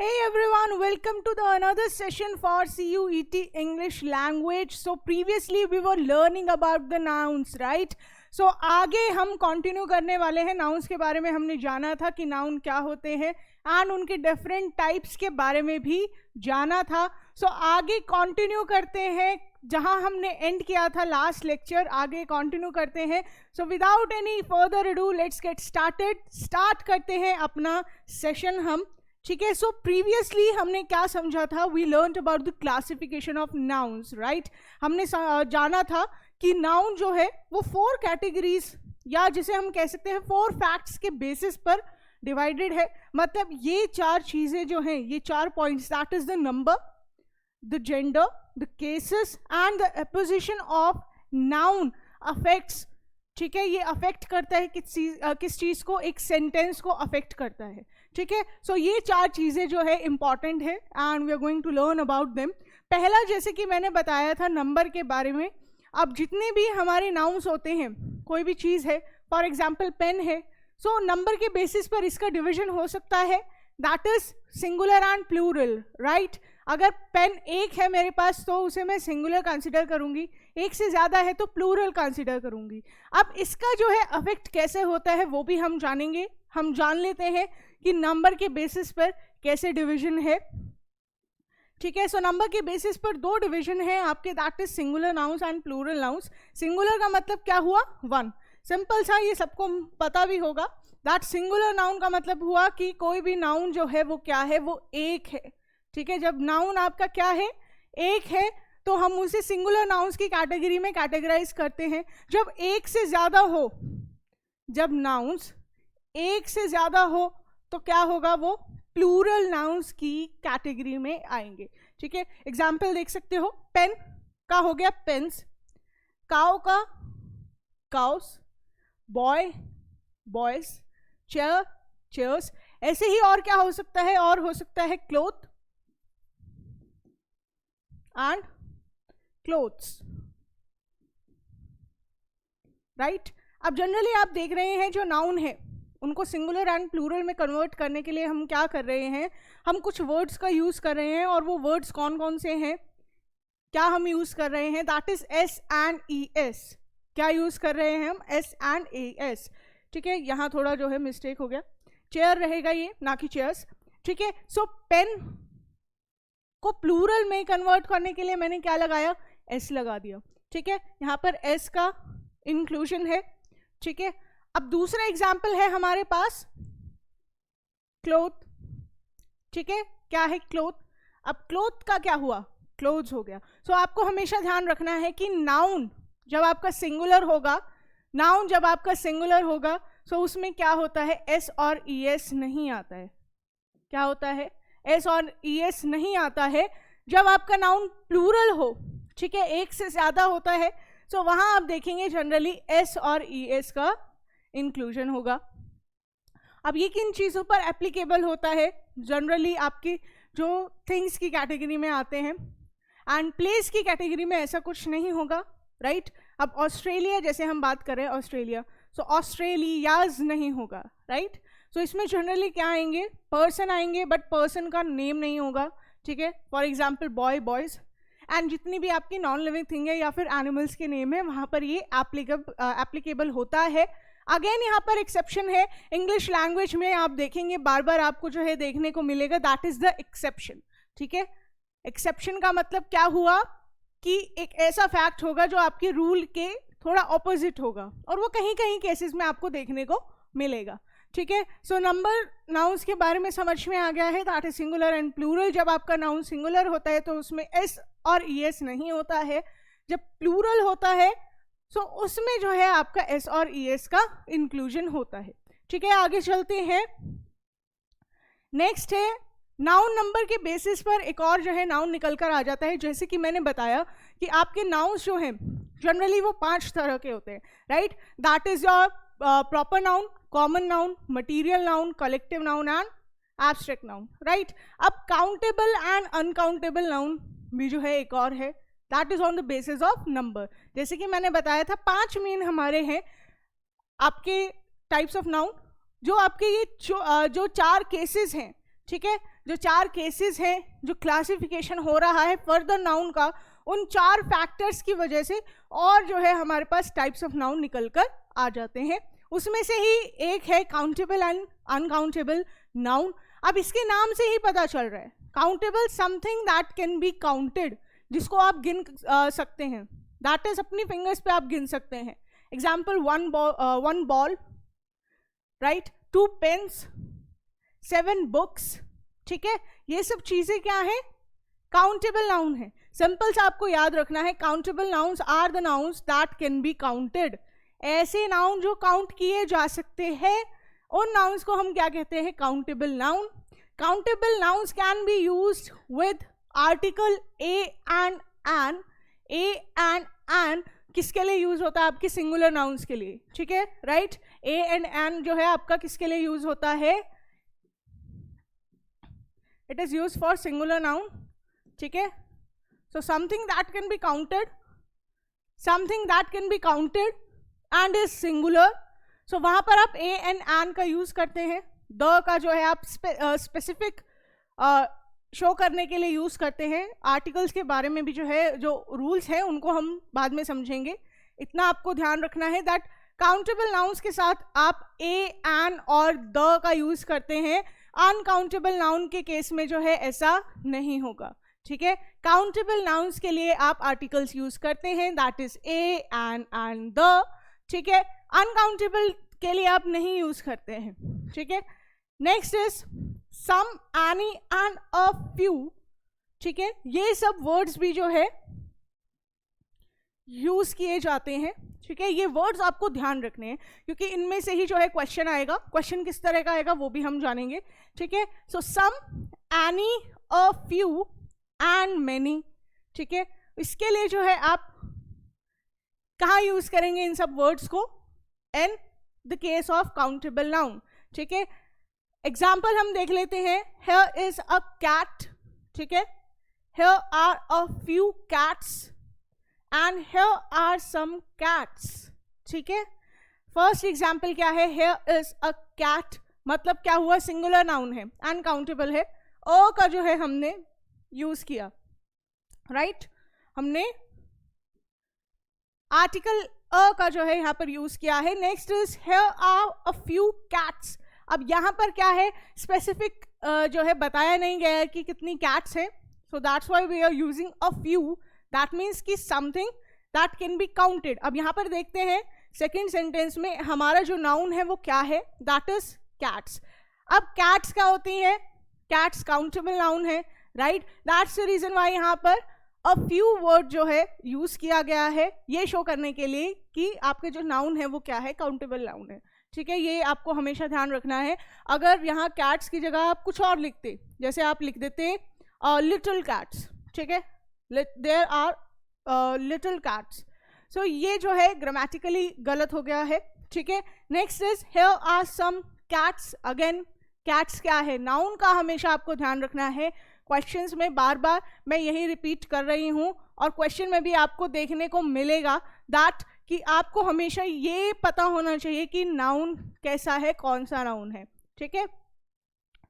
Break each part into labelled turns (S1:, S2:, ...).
S1: Hey everyone, welcome to the another session for CUET English language. So previously we were learning about the nouns, right? So आगे हम continue करने वाले हैं nouns के बारे में. हमने जाना था कि noun क्या होते हैं and उनके different types के बारे में भी जाना था. So आगे continue करते हैं जहां हमने end किया था last lecture. आगे continue करते हैं. So without any further ado, let's get started. Start करते हैं अपना session हम. ठीक है. सो प्रीवियसली हमने क्या समझा था? We learn about the classification of nouns, right. हमने जाना था कि नाउन जो है वो 4 कैटेगरीज या जिसे हम कह सकते हैं 4 फैक्ट्स के बेसिस पर डिवाइडेड है. मतलब ये 4 चीजें जो हैं, ये 4 points, that is the number, the gender, the cases and the apposition of noun affects. ठीक है. ये अफेक्ट करता है किस चीज को? एक सेंटेंस को अफेक्ट करता है. ठीक है. सो ये 4 चीजें जो है इंपॉर्टेंट है and we are going to learn about them. पहला, जैसे कि मैंने बताया था नंबर के बारे में. अब जितने भी हमारे नाउन्स होते हैं, कोई भी चीज है, फॉर एग्जाम्पल पेन है, सो नंबर के बेसिस पर इसका डिविजन हो सकता है. That is singular and plural, right. अगर पेन एक है मेरे पास तो उसे मैं सिंगुलर कंसिडर करूंगी, एक से ज्यादा है तो प्लूरल कंसिडर करूंगी. अब इसका जो है अफेक्ट कैसे होता है वो भी हम जानेंगे. हम जान लेते हैं कि नंबर के बेसिस पर कैसे डिवीजन है. ठीक है. सो नंबर के बेसिस पर 2 डिवीजन है आपके, that is singular nouns and plural nouns. Singular का मतलब क्या हुआ? 1. सिंपल सा, ये सबको पता भी होगा. दैट सिंगुलर नाउन का मतलब हुआ कि कोई भी नाउन जो है वो क्या है? वो एक है. ठीक है. जब नाउन आपका क्या है? एक है, तो हम उसे सिंगुलर नाउन्स की कैटेगरी में कैटेगराइज करते हैं. जब एक से ज्यादा हो, जब नाउन्स एक से ज्यादा हो तो क्या होगा? वो प्लूरल नाउन्स की कैटेगरी में आएंगे. ठीक है. एग्जाम्पल देख सकते हो. पेन का हो गया पेन्स, काउ का cows, boy boys, chair chairs. ऐसे ही और क्या हो सकता है? और हो सकता है क्लोथ एंड क्लोथ्स, राइट. अब जनरली आप देख रहे हैं जो नाउन है उनको सिंगुलर एंड प्लूरल में कन्वर्ट करने के लिए हम क्या कर रहे हैं? हम कुछ वर्ड्स का यूज कर रहे हैं. और वो वर्ड्स कौन कौन से हैं? क्या हम यूज कर रहे हैं? That is S and E S. क्या यूज कर रहे हैं हम? S and A S. ठीक है. यहाँ थोड़ा जो है मिस्टेक हो गया, चेयर रहेगा ये, ना कि चेयर्स. ठीक है. सो पेन को प्लूरल में कन्वर्ट करने के लिए मैंने क्या लगाया? एस लगा दिया. ठीक है. यहाँ पर एस का इंक्लूजन है. ठीक है. अब दूसरा एग्जाम्पल है हमारे पास क्लोथ. ठीक है. क्या है? क्लोथ. अब क्लोथ का क्या हुआ? क्लोथ्स हो गया. सो आपको हमेशा ध्यान रखना है कि नाउन जब आपका सिंगुलर होगा, नाउन जब आपका सिंगुलर होगा, सो उसमें क्या होता है? एस और ई एस नहीं आता है. क्या होता है? एस और ई एस नहीं आता है. जब आपका नाउन प्लूरल हो, ठीक है, एक से ज्यादा होता है, सो वहां आप देखेंगे जनरली एस और ई एस का इंक्लूजन होगा. अब ये किन चीज़ों पर एप्लीकेबल होता है? जनरली आपकी जो थिंग्स की कैटेगरी में आते हैं, एंड प्लेस की कैटेगरी में ऐसा कुछ नहीं होगा, राइट. अब ऑस्ट्रेलिया जैसे हम बात कर रहे हैं, ऑस्ट्रेलिया, सो ऑस्ट्रेलियाज नहीं होगा, राइट. सो इसमें जनरली क्या आएंगे? पर्सन आएंगे, बट पर्सन का नेम नहीं होगा. ठीक है. For example boy boys. And जितनी भी आपकी नॉन लिविंग थिंग है या फिर एनिमल्स के नेम है, वहाँ पर ये एप्लीकेबल होता है. अगेन यहाँ पर एक्सेप्शन है. इंग्लिश लैंग्वेज में आप देखेंगे बार बार आपको जो है देखने को मिलेगा, दैट इज द एक्सेप्शन. ठीक है. एक्सेप्शन का मतलब क्या हुआ? कि एक ऐसा फैक्ट होगा जो आपके रूल के थोड़ा ऑपोजिट होगा, और वो कहीं कहीं केसेस में आपको देखने को मिलेगा. ठीक है. सो नंबर नाउन्स के बारे में समझ में आ गया है. That is singular and plural. जब आपका नाउन सिंगुलर होता है तो उसमें एस और ई एस नहीं होता है. जब प्लूरल होता है सो उसमें जो है आपका एस और ई एस का इंक्लूजन होता है. ठीक है. आगे चलते हैं. नेक्स्ट है नाउन. नंबर के बेसिस पर एक और जो है नाउन निकल कर आ जाता है. जैसे कि मैंने बताया कि आपके नाउन्स जो हैं जनरली वो 5 तरह के होते हैं, right. That is your proper noun, common noun, material noun, collective noun and abstract noun, right. अब काउंटेबल एंड अनकाउंटेबल नाउन भी जो है एक और है. That is on the basis of number. जैसे कि मैंने बताया था 5 मेन हमारे हैं आपके टाइप्स ऑफ नाउन. जो आपके ये जो 4 केसेस हैं, ठीक है, जो 4 केसेस हैं जो क्लासिफिकेशन हो रहा है फर्दर नाउन का, उन 4 फैक्टर्स की वजह से और जो है हमारे पास टाइप्स ऑफ नाउन निकल कर आ जाते हैं। उसमें से ही एक है काउंटेबल एंड अनकाउंटेबल नाउन। अब इसके नाम से ही पता चल रहा है, countable something that can be counted, जिसको आप गिन सकते हैं, दैट इज अपनी फिंगर्स पे आप गिन सकते हैं। Example 1 ball, right, 2 pens, 7 books, ठीक है, ये सब चीजें क्या है, काउंटेबल नाउन है। सिंपल सा आपको याद रखना है, countable nouns are the nouns that can be counted. ऐसे नाउन जो काउंट किए जा सकते हैं उन नाउन्स को हम क्या कहते हैं, countable noun. Countable nouns can be used with article a and an. A and an किसके लिए यूज होता है, आपके सिंगुलर नाउन्स के लिए, ठीक है, राइट। ए एंड एन जो है आपका किसके लिए यूज होता है, it is use for singular noun, ठीक है। So something that can be counted, something that can be counted and is singular, so वहां पर आप ए एंड एन का यूज करते हैं। द का जो है आप स्पेसिफिक शो करने के लिए यूज करते हैं। आर्टिकल्स के बारे में भी जो है जो रूल्स हैं उनको हम बाद में समझेंगे। इतना आपको ध्यान रखना है दैट काउंटेबल नाउन्स के साथ आप ए एन और द का यूज करते हैं, अनकाउंटेबल नाउन के केस में जो है ऐसा नहीं होगा, ठीक है। काउंटेबल नाउन्स के लिए आप आर्टिकल्स यूज करते हैं, that is A and the, ठीक है। अनकाउंटेबल के लिए आप नहीं यूज करते हैं, ठीक है। Next is some, any and a few, ठीक है। ये सब वर्ड्स भी जो है यूज किए जाते हैं, ठीक है। ये वर्ड्स आपको ध्यान रखने हैं क्योंकि इनमें से ही जो है क्वेश्चन आएगा। क्वेश्चन किस तरह का आएगा वो भी हम जानेंगे, ठीक है। So some, any, a few and many, ठीक है। इसके लिए जो है आप कहाँ यूज करेंगे इन सब वर्ड्स को, इन the case of countable noun, ठीक है। एग्जाम्पल हम देख लेते हैं, हियर इज अ कैट, ठीक है, here are a few cats and here are some cats, ठीक है। फर्स्ट एग्जाम्पल क्या है, हियर इज अ कैट, मतलब क्या हुआ, सिंगुलर नाउन है, अनकाउंटेबल है। अ का जो है हमने यूज किया, राइट, हमने आर्टिकल अ का जो है यहां पर यूज किया है। Next is here are a few cats. अब यहां पर क्या है, स्पेसिफिक जो है बताया नहीं गया है कि कितनी कैट्स है, so that's why we are using a few, that means कि something that can be counted. अब यहां पर देखते हैं सेकेंड सेंटेंस में हमारा जो नाउन है वो क्या है, दैट इज कैट्स। अब कैट्स क्या होती है, कैट्स काउंटेबल नाउन है, right. That's the reason why यहाँ पर अ फ्यू वर्ड जो है यूज किया गया है, ये शो करने के लिए कि आपके जो नाउन है वो क्या है, काउंटेबल नाउन है, ठीक है। ये आपको हमेशा ध्यान रखना है। अगर यहाँ कैट्स की जगह आप कुछ और लिखते, जैसे आप लिख देते लिटिल कैट्स, ठीक है, देयर आर लिटिल कैट्स, सो ये जो है ग्रामेटिकली गलत हो गया है, ठीक है। Next is here are some cats. Again cats क्या है, नाउन का हमेशा आपको ध्यान रखना है। क्वेश्चंस में बार बार मैं यही रिपीट कर रही हूँ और क्वेश्चन में भी आपको देखने को मिलेगा दैट कि आपको हमेशा ये पता होना चाहिए कि नाउन कैसा है, कौन सा नाउन है, ठीक है।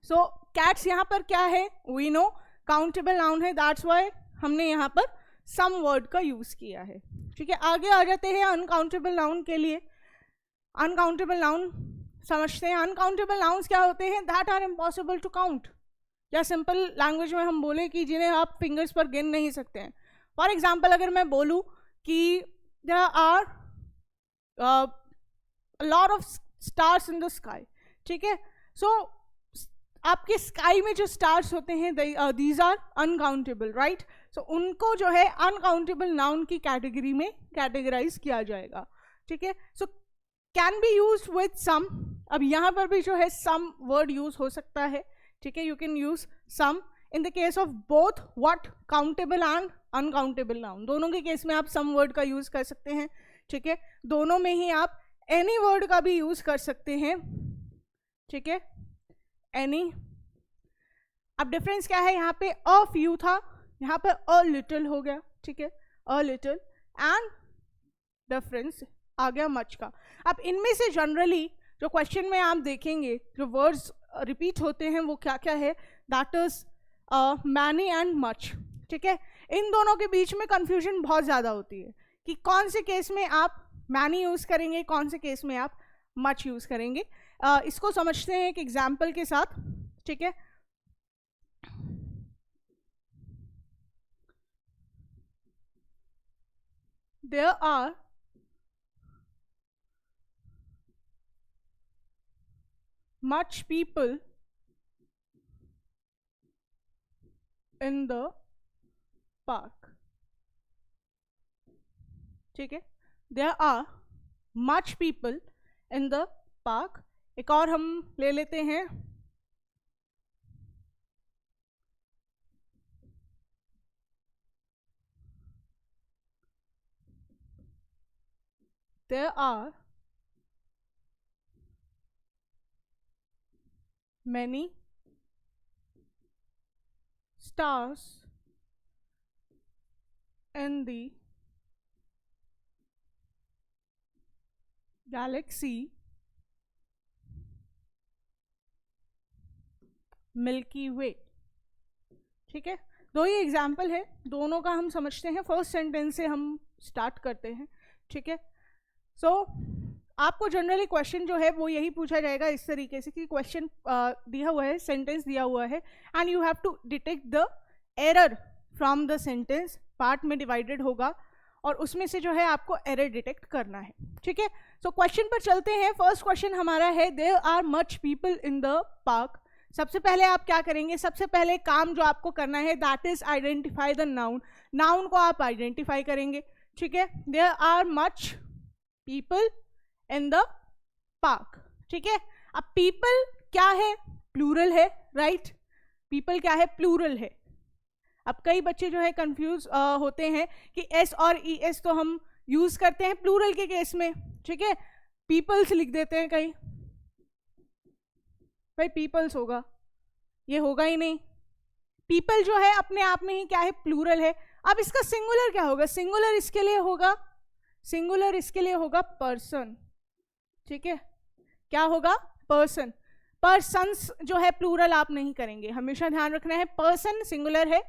S1: सो कैट्स यहाँ पर क्या है, वी नो काउंटेबल नाउन है, दैट्स व्हाई हमने यहाँ पर सम वर्ड का यूज किया है, ठीक है। आगे आ जाते हैं अनकाउंटेबल नाउन के लिए। अनकाउंटेबल नाउन समझते हैं। अनकाउंटेबल नाउन्स क्या होते हैं, that are impossible to count, या सिंपल लैंग्वेज में हम बोले कि जिन्हें आप फिंगर्स पर गिन नहीं सकते हैं। फॉर एग्जाम्पल अगर मैं बोलूँ कि there are lot of stars in the sky, ठीक है, सो आपके स्काई में जो स्टार्स होते हैं these are uncountable, right. So उनको जो है अनकाउंटेबल नाउन की कैटेगरी में कैटेगराइज किया जाएगा, ठीक है। So can be use with some. अब यहाँ पर भी जो है सम वर्ड यूज हो सकता है, ठीक है, you can use some in the case of both what, countable and uncountable noun. दोनों के केस में आप सम वर्ड का यूज कर सकते हैं, ठीक है। दोनों में ही आप एनी वर्ड का भी यूज कर सकते हैं, ठीक है, एनी। अब डिफरेंस क्या है, यहाँ पे अ फ्यू था, यहाँ पे अ लिटिल हो गया, ठीक है, अ लिटिल, एंड डिफरेंस आ गया मच का। अब इनमें से जनरली जो क्वेश्चन में आप देखेंगे जो वर्ड्स रिपीट होते हैं वो क्या क्या है, that is many and much. ठीक है, इन दोनों के बीच में कंफ्यूजन बहुत ज़्यादा होती है कि कौन से केस में आप मैनी यूज़ करेंगे, कौन से केस में आप मच यूज़ करेंगे. इसको समझते हैं एक एग्जाम्पल के साथ. ठीक है, there are much people in the park. ठीक है, there are much people in the park. एक और हम ले लेते हैं, there are many stars in the galaxy Milky Way. ठीक है, दो ही एग्जाम्पल है, दोनों का हम समझते हैं. फर्स्ट सेंटेंस से हम स्टार्ट करते हैं. ठीक है, सो आपको जनरली क्वेश्चन जो है वो यही पूछा जाएगा इस तरीके से कि क्वेश्चन दिया हुआ है, सेंटेंस दिया हुआ है, and you have to detect the error from the sentence. Part में डिवाइडेड होगा और उसमें से जो है आपको एरर डिटेक्ट करना है. ठीक है, सो क्वेश्चन पर चलते हैं. फर्स्ट क्वेश्चन हमारा है, there are much people in the park. सबसे पहले आप क्या करेंगे, सबसे पहले काम जो आपको करना है that is identify the noun. Noun को आप आइडेंटिफाई करेंगे. ठीक है, there are much people in the park. ठीक है, अब पीपल क्या है, प्लूरल है, राइट. पीपल क्या है, प्लूरल है. अब कई बच्चे जो है कंफ्यूज होते हैं कि एस और ई एस तो हम यूज करते हैं प्लूरल के केस में. ठीक है, पीपल्स लिख देते हैं कहीं, भाई पीपल्स होगा, ये होगा ही नहीं. पीपल जो है अपने आप में ही क्या है, प्लूरल है. अब इसका सिंगुलर क्या होगा, सिंगुलर इसके लिए होगा, सिंगुलर इसके लिए होगा पर्सन. ठीक है, क्या होगा, पर्सन. पर्सन्स जो है प्लूरल आप नहीं करेंगे, हमेशा ध्यान रखना है पर्सन सिंगुलर है,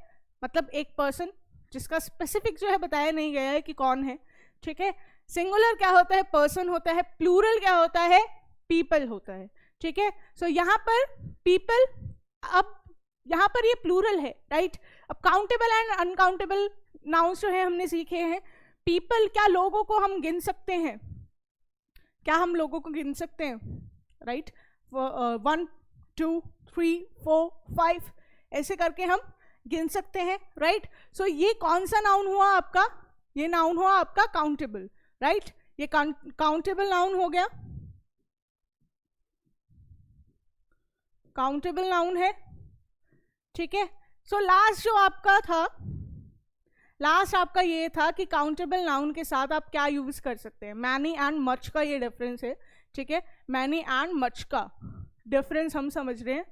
S1: मतलब एक पर्सन जिसका स्पेसिफिक जो है बताया नहीं गया है कि कौन है. ठीक है, सिंगुलर क्या होता है, पर्सन होता है. प्लूरल क्या होता है, पीपल होता है. ठीक है, सो यहाँ पर पीपल, अब यहाँ पर ये प्लूरल है, राइट. अब काउंटेबल एंड अनकाउंटेबल नाउन्स जो है हमने सीखे हैं. पीपल, क्या लोगों को हम गिन सकते हैं, क्या हम लोगों को गिन सकते हैं, राइट. 1 2 3 4 5 ऐसे करके हम गिन सकते हैं, राइट. सो ये कौन सा नाउन हुआ आपका, ये नाउन हुआ आपका काउंटेबल, राइट. ये काउंटेबल नाउन हो गया, काउंटेबल नाउन है. ठीक है, सो लास्ट जो आपका था, लास्ट आपका ये था कि काउंटेबल नाउन के साथ आप क्या यूज कर सकते हैं. मैनी एंड मच का ये डिफरेंस है. ठीक है, मैनी एंड मच का डिफरेंस हम समझ रहे हैं.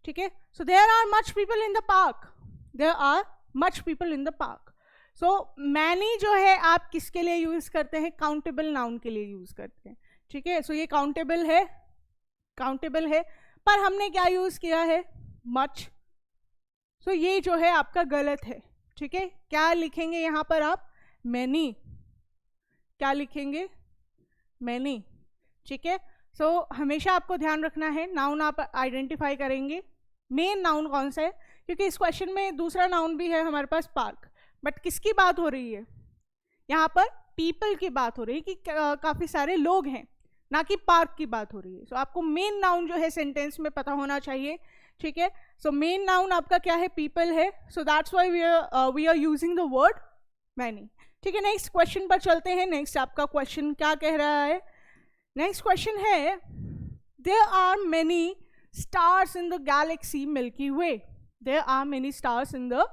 S1: ठीक है, so there are much people in the park, there are much people in the park. So many जो है आप किसके लिए यूज करते हैं, काउंटेबल नाउन के लिए यूज करते हैं. ठीक है, सो ये काउंटेबल है, काउंटेबल है, पर हमने क्या यूज किया है, मच. सो ये जो है आपका गलत है. ठीक है, क्या लिखेंगे यहाँ पर आप, मैनी, क्या लिखेंगे, मैनी. ठीक है, सो हमेशा आपको ध्यान रखना है नाउन आप आइडेंटिफाई करेंगे. मेन नाउन कौन सा है, क्योंकि इस क्वेश्चन में दूसरा नाउन भी है हमारे पास, पार्क. बट किसकी बात हो रही है यहाँ पर, पीपल की बात हो रही है कि काफी सारे लोग हैं, ना कि पार्क की बात हो रही है. सो आपको मेन नाउन जो है सेंटेंस में पता होना चाहिए. ठीक है, सो मेन नाउन आपका क्या है, पीपल है. So that's why we are using the word many. ठीक है, नेक्स्ट क्वेश्चन पर चलते हैं. नेक्स्ट आपका क्वेश्चन क्या कह रहा है, नेक्स्ट क्वेश्चन है, there are many stars in the galaxy Milky Way. There are many stars in the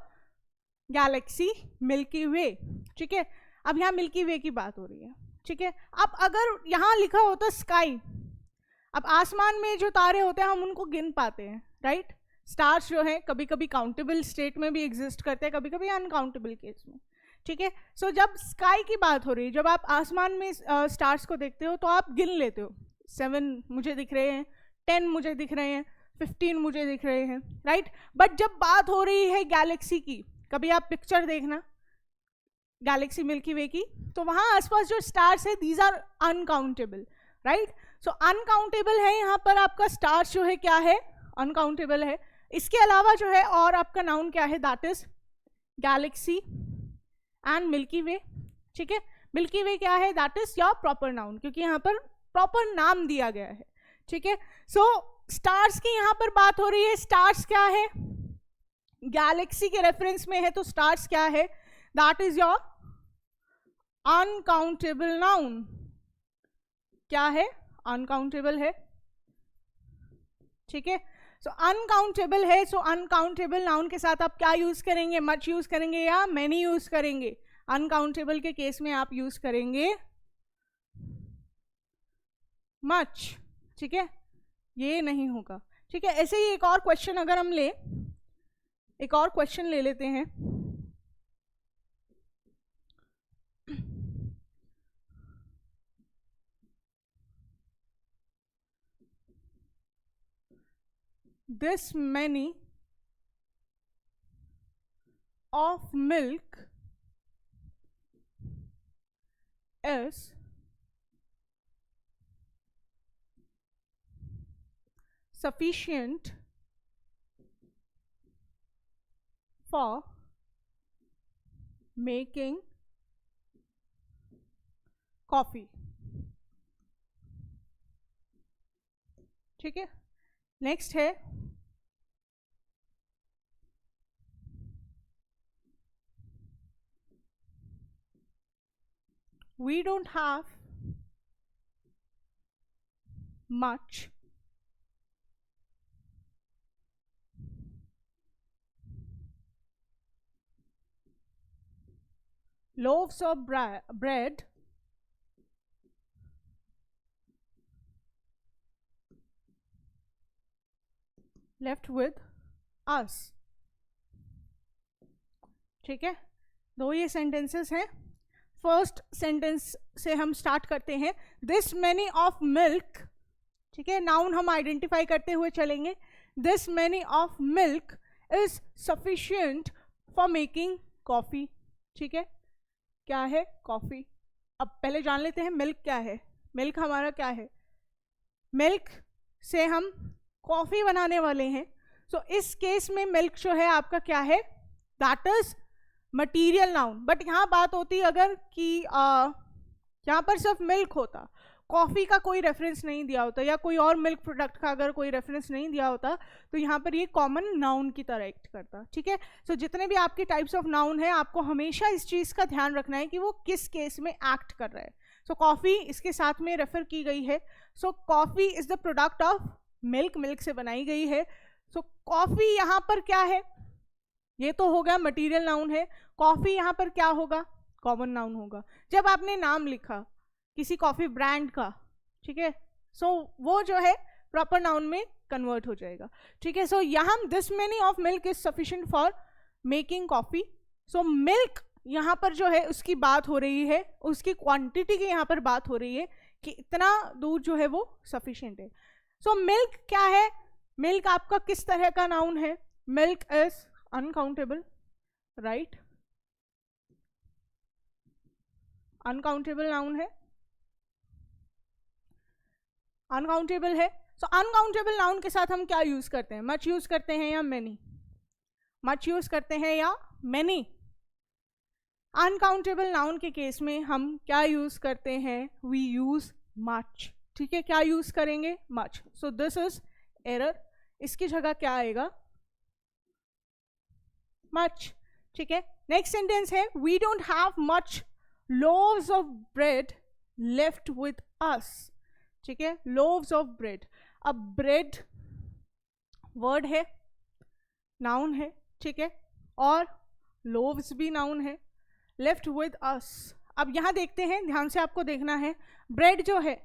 S1: galaxy Milky Way. ठीक है, अब यहाँ मिल्की वे की बात हो रही है. ठीक है, अब अगर यहाँ लिखा होता स्काई, अब आसमान में जो तारे होते हैं हम उनको गिन पाते हैं, राइट. स्टार्स जो है कभी कभी काउंटेबल स्टेट में भी एग्जिस्ट करते हैं, कभी कभी अनकाउंटेबल केस में. ठीक है। सो जब स्काई की बात हो रही है, जब आप आसमान में स्टार्स को देखते हो तो आप गिन लेते हो, 7 मुझे दिख रहे हैं, 10 मुझे दिख रहे हैं, 15 मुझे दिख रहे हैं, राइट। बट जब बात हो रही है गैलेक्सी की, कभी आप पिक्चर देखना गैलेक्सी मिल्की वे की, तो वहाँ आसपास जो स्टार्स है these are uncountable, right. So uncountable है यहाँ पर आपका स्टार्स जो है क्या है, अनकाउंटेबल है। इसके अलावा जो है और आपका नाउन क्या है, that is galaxy and Milky Way, ठीक है। मिल्की वे क्या है, that is your proper noun, क्योंकि यहाँ पर प्रॉपर नाम दिया गया है, ठीक है। सो स्टार्स की यहाँ पर बात हो रही है, स्टार्स क्या है, गैलेक्सी के रेफरेंस में है, तो स्टार्स क्या है, that is your uncountable noun. क्या है, अनकाउंटेबल है, ठीक है। सो अनकाउंटेबल है, सो अनकाउंटेबल नाउन के साथ आप क्या यूज करेंगे, मच यूज करेंगे या मैनी यूज करेंगे। अनकाउंटेबल के केस में आप यूज करेंगे मच, ठीक है, ये नहीं होगा, ठीक है। ऐसे ही एक और क्वेश्चन अगर हम ले, एक और क्वेश्चन ले लेते हैं, this many of milk is sufficient for making coffee, ठीक है। नेक्स्ट है we don't have much loaves of bread left with us, ठीक है। दो ये सेंटेंसेस हैं। फर्स्ट सेंटेंस से हम स्टार्ट करते हैं, दिस मैनी ऑफ मिल्क, ठीक है, नाउन हम आइडेंटिफाई करते हुए चलेंगे। This many of milk is sufficient for making coffee, ठीक है। क्या है, कॉफी। अब पहले जान लेते हैं मिल्क क्या है। मिल्क हमारा क्या है, मिल्क से हम कॉफी बनाने वाले हैं। सो इस केस में मिल्क जो है आपका क्या है, that is material noun. But यहाँ बात होती अगर कि यहाँ पर सिर्फ मिल्क होता, कॉफ़ी का कोई रेफरेंस नहीं दिया होता, या कोई और मिल्क प्रोडक्ट का अगर कोई रेफरेंस नहीं दिया होता, तो यहाँ पर ये कॉमन नाउन की तरह एक्ट करता, ठीक है। सो जितने भी आपके टाइप्स ऑफ नाउन है, आपको हमेशा इस चीज़ का ध्यान रखना है कि वो किस केस में एक्ट कर रहा है। सो कॉफ़ी इसके साथ में रेफर की गई है। So coffee is the product of milk, milk से बनाई गई है। सो कॉफ़ी यहाँ पर क्या है, ये तो हो गया मटीरियल नाउन है। कॉफ़ी यहाँ पर क्या होगा, कॉमन नाउन होगा। जब आपने नाम लिखा किसी कॉफ़ी ब्रांड का, ठीक है, सो वो जो है प्रॉपर नाउन में कन्वर्ट हो जाएगा, ठीक है। सो यहाँ this many of milk is sufficient for making coffee. So milk यहाँ पर जो है उसकी बात हो रही है, उसकी क्वांटिटी की यहाँ पर बात हो रही है कि इतना दूध जो है वो सफिशिएंट है। सो मिल्क क्या है, मिल्क आपका किस तरह का नाउन है, milk is uncountable, right, uncountable noun है, अनकाउंटेबल है। सो अनकाउंटेबल नाउन के साथ हम क्या यूज करते हैं, मच यूज करते हैं या मैनी, मच यूज करते हैं या मैनी। अनकाउंटेबल नाउन के केस में हम क्या यूज करते हैं, वी यूज मच, ठीक है। क्या यूज करेंगे, much. So this is error, इसकी जगह क्या आएगा, मच, ठीक है। नेक्स्ट सेंटेंस है, we don't have much loaves of bread left with us, ठीक है, loaves of bread। अब bread वर्ड है, नाउन है, ठीक है, और loaves भी नाउन है, left with us। अब यहाँ देखते हैं, ध्यान से आपको देखना है, bread जो है,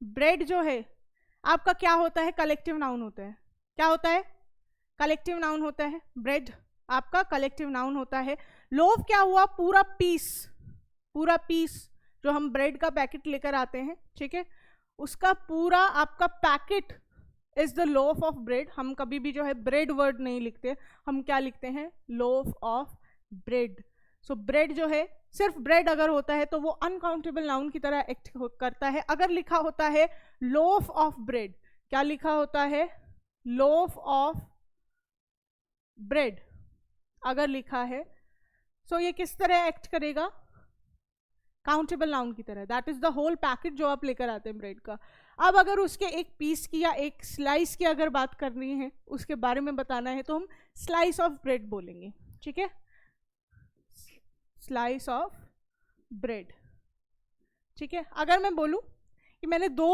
S1: bread जो है आपका क्या होता है, कलेक्टिव नाउन होता है। क्या होता है, कलेक्टिव नाउन होता है, bread आपका कलेक्टिव नाउन होता है। लोफ क्या हुआ? पूरा पीस, पूरा पीस जो हम ब्रेड का पैकेट लेकर आते हैं, ठीक है, उसका पूरा आपका packet is the loaf of bread. हम कभी भी जो है ब्रेड वर्ड नहीं लिखते, हम क्या लिखते हैं? Loaf of bread. So bread जो है, सिर्फ ब्रेड अगर होता है तो वो अनकाउंटेबल नाउन की तरह एक्ट करता है. अगर लिखा होता है लोफ ऑफ ब्रेड, क्या लिखा होता है? लोफ ऑफ ब्रेड अगर लिखा है, सो ये किस तरह एक्ट करेगा? काउंटेबल नाउन की तरह. That is the whole packet जो आप लेकर आते हैं ब्रेड का. अब अगर उसके एक पीस की या एक स्लाइस की अगर बात करनी है, उसके बारे में बताना है, तो हम स्लाइस ऑफ ब्रेड बोलेंगे, ठीक है, स्लाइस ऑफ ब्रेड, ठीक है. अगर मैं बोलूं कि मैंने 2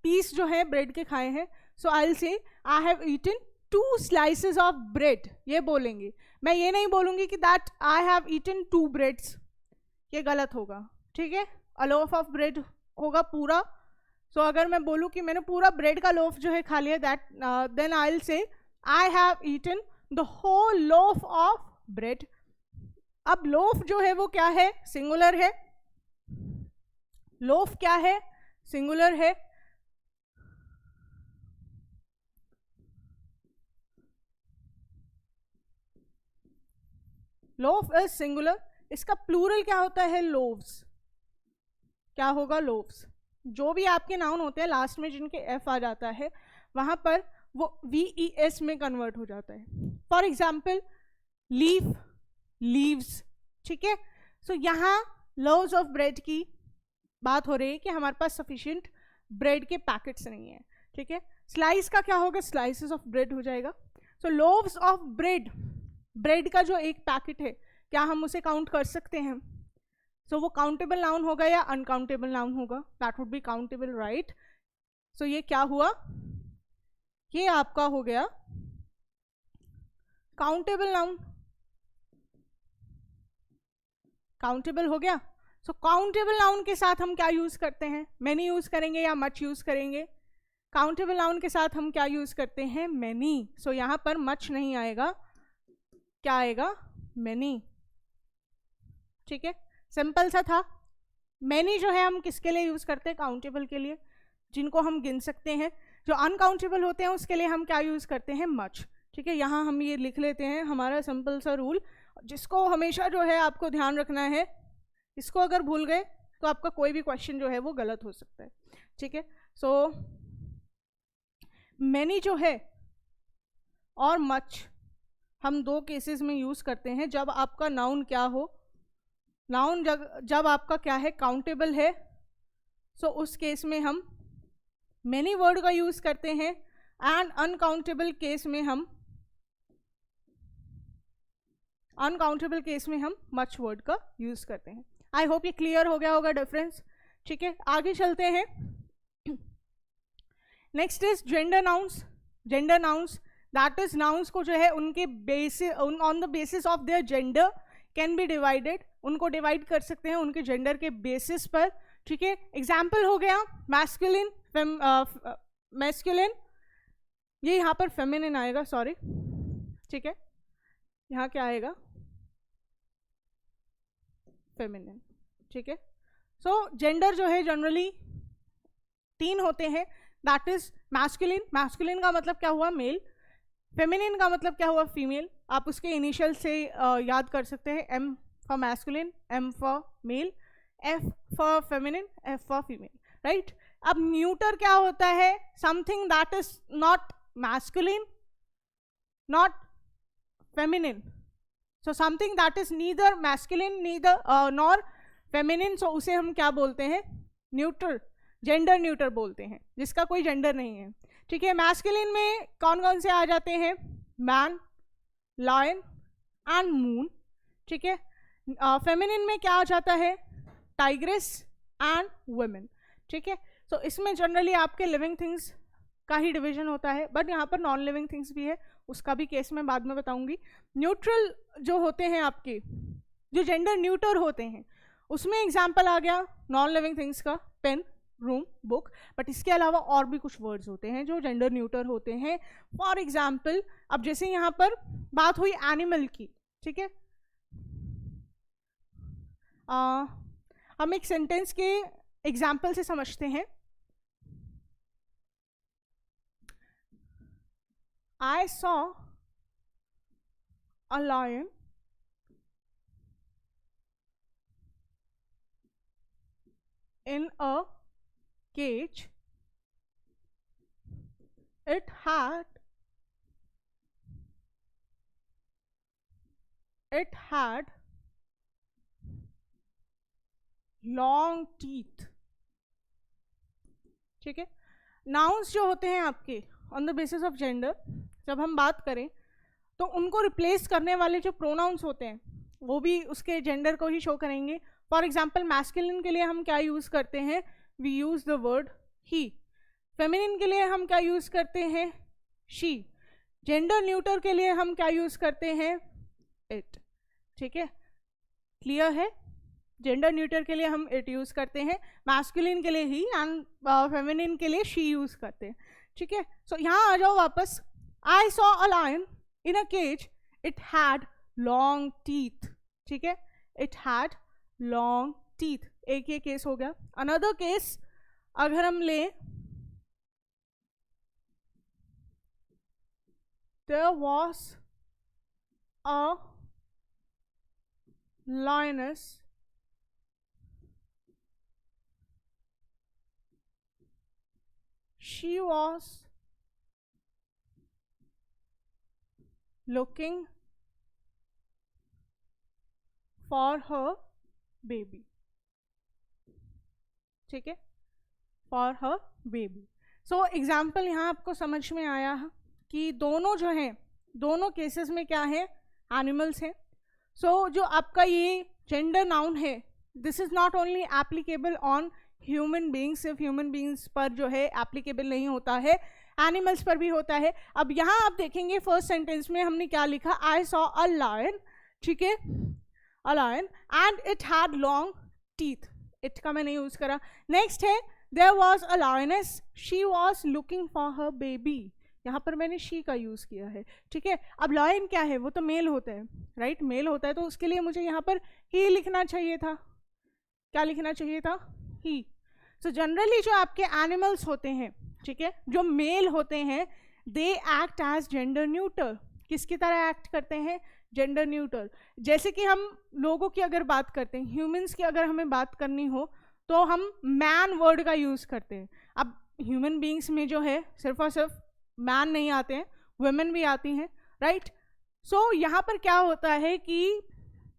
S1: पीस जो है ब्रेड के खाए हैं, सो I will say I have eaten 2 slices of bread, ये बोलेंगे. मैं ये नहीं बोलूंगी कि that I have eaten 2 breads, ये गलत होगा, ठीक है. अ लोफ ऑफ ब्रेड होगा पूरा. सो अगर मैं बोलूं कि मैंने पूरा ब्रेड का लोफ जो है खा लिया, that then I will say I have eaten the whole loaf of bread. अब लोफ जो है वो क्या है? सिंगुलर है. लोफ क्या है? सिंगुलर है. Loaf is singular. इसका प्लूरल क्या होता है? लोव्स. क्या होगा? लोव्स. जो भी आपके नाउन होते हैं लास्ट में जिनके एफ आ जाता है, वहां पर वो VES में कन्वर्ट हो जाता है. फॉर एग्जाम्पल लीफ, लीव्स, ठीक है. सो यहाँ लोव्स ऑफ ब्रेड की बात हो रही है कि हमारे पास सफिशिएंट ब्रेड के पैकेट्स नहीं है, ठीक है. स्लाइस का क्या होगा? स्लाइसेस ऑफ ब्रेड हो जाएगा. सो लोव्स ऑफ ब्रेड, ब्रेड का जो एक पैकेट है, क्या हम उसे काउंट कर सकते हैं? सो वो काउंटेबल नाउन होगा या अनकाउंटेबल नाउन होगा? That would be countable, right. So ये क्या हुआ? ये आपका हो गया काउंटेबल नाउन. काउंटेबल हो गया. सो काउंटेबल नाउन के साथ हम क्या यूज करते हैं? मैनी यूज करेंगे या मच यूज करेंगे? काउंटेबल नाउन के साथ हम क्या यूज करते हैं? मैनी. सो यहां पर मच नहीं आएगा, क्या आएगा? मैनी, ठीक है. सिंपल सा था. मैनी जो है हम किसके लिए यूज करते हैं? काउंटेबल के लिए, जिनको हम गिन सकते हैं. जो अनकाउंटेबल होते हैं उसके लिए हम क्या यूज करते हैं? मच, ठीक है. यहाँ हम ये लिख लेते हैं हमारा सिंपल सा रूल, जिसको हमेशा जो है आपको ध्यान रखना है. इसको अगर भूल गए तो आपका कोई भी क्वेश्चन जो है वो गलत हो सकता है, ठीक है. सो मैनी जो है और मच हम 2 केसेस में यूज करते हैं. जब आपका नाउन क्या हो? नाउन जब आपका क्या है? काउंटेबल है. सो उस केस में हम मैनी वर्ड का यूज करते हैं, एंड अनकाउंटेबल केस में हम मच वर्ड का यूज करते हैं. आई होप ये क्लियर हो गया होगा डिफरेंस, ठीक है. आगे चलते हैं. Next is gender nouns. Gender nouns that is nouns को जो है उनके basis, on the basis of their gender can be divided. उनको डिवाइड कर सकते हैं उनके जेंडर के बेसिस पर, ठीक है. एग्जाम्पल हो गया मैस्कुलिन, मैस्कुलिन, ये यहाँ पर फेमिनिन आएगा, सॉरी, ठीक है. यहाँ क्या आएगा? फेमिनिन, ठीक है. सो जेंडर जो है जनरली 3 होते हैं. That is masculine. मैस्कुलिन का मतलब क्या हुआ? मेल. फेमिनिन का मतलब क्या हुआ? फीमेल. आप उसके इनिशियल से याद कर सकते हैं. M for masculine, M for male, F for feminine, F for female, right. अब न्यूटर क्या होता है? Something that is not masculine, not feminine. So something that is neither masculine neither nor feminine, so उसे हम क्या बोलते हैं? Neutral, gender neutral बोलते हैं, जिसका कोई जेंडर नहीं है, ठीक है. मैस्कुलिन में कौन कौन से आ जाते हैं? मैन, लायन एंड मून, ठीक है. फेमिनिन में क्या आ जाता है? टाइग्रेस एंड वुमेन, ठीक है. सो इसमें जनरली आपके लिविंग थिंग्स का ही डिवीजन होता है, बट यहाँ पर नॉन लिविंग थिंग्स भी है, उसका भी केस मैं बाद में बताऊंगी. न्यूट्रल जो होते हैं आपके, जो जेंडर न्यूट्रल होते हैं, उसमें एग्जाम्पल आ गया नॉन लिविंग थिंग्स का पेन, रूम, बुक. बट इसके अलावा और भी कुछ वर्ड्स होते हैं जो जेंडर न्यूट्रल होते हैं. फॉर एग्जाम्पल, अब जैसे यहाँ पर बात हुई एनिमल की, ठीक है. हम एक सेंटेंस के एग्जाम्पल से समझते हैं. I saw a lion in a cage. It had long teeth. ठीक है. नाउन्स जो होते हैं आपके on the basis of gender, जब हम बात करें तो उनको रिप्लेस करने वाले जो प्रोनाउंस होते हैं वो भी उसके जेंडर को ही शो करेंगे. फॉर एग्जाम्पल मैस्कुलिन के लिए हम क्या यूज़ करते हैं? We use the word he. Feminine के लिए हम क्या यूज़ करते हैं? शी. जेंडर न्यूटर के लिए हम क्या यूज़ करते हैं? इट. ठीक है, क्लियर है? जेंडर न्यूटर के लिए हम इट यूज़ करते हैं, मैस्कुलिन के लिए ही, एंड फेमिनिन के लिए शी यूज़ करते हैं. ठीक है, सो यहाँ आ जाओ वापस. I saw a lion in a cage, it had long teeth. ठीक है, इट हैड लॉन्ग टीथ. एक ये केस हो गया. अनदर केस अगर हम लें, there was a lioness she was looking for her baby. ठीक है, for her baby. So example यहाँ आपको समझ में आया है कि दोनों जो हैं, दोनों केसेस में क्या है? एनिमल्स हैं. सो जो आपका ये जेंडर नाउन है, this is not only applicable on human beings, सिर्फ ह्यूमन बींग्स पर जो है एप्लीकेबल नहीं होता है, एनिमल्स पर भी होता है. अब यहाँ आप देखेंगे फर्स्ट सेंटेंस में हमने क्या लिखा? I saw a lion. ठीक है, a lion and it had long teeth. It का मैंने यूज करा. नेक्स्ट है there was a lioness she was looking for her baby. यहाँ पर मैंने शी का यूज़ किया है. ठीक है, अब लायन क्या है? वो तो मेल होता है, राइट? मेल होता है, तो उसके लिए मुझे यहाँ पर ही लिखना चाहिए था. क्या लिखना चाहिए था? ही. सो जनरली जो आपके एनिमल्स होते हैं, ठीक है, जो मेल होते हैं, they act age gender neutral. किसकी तरह एक्ट करते हैं? Gender neutral. जैसे कि हम लोगों की अगर बात करते हैं, ह्यूमंस की अगर हमें बात करनी हो तो हम मैन वर्ड का यूज़ करते हैं. अब ह्यूमन बींग्स में जो है सिर्फ और सिर्फ मैन नहीं आते हैं, वुमेन भी आती हैं, राइट? सो यहाँ पर क्या होता है कि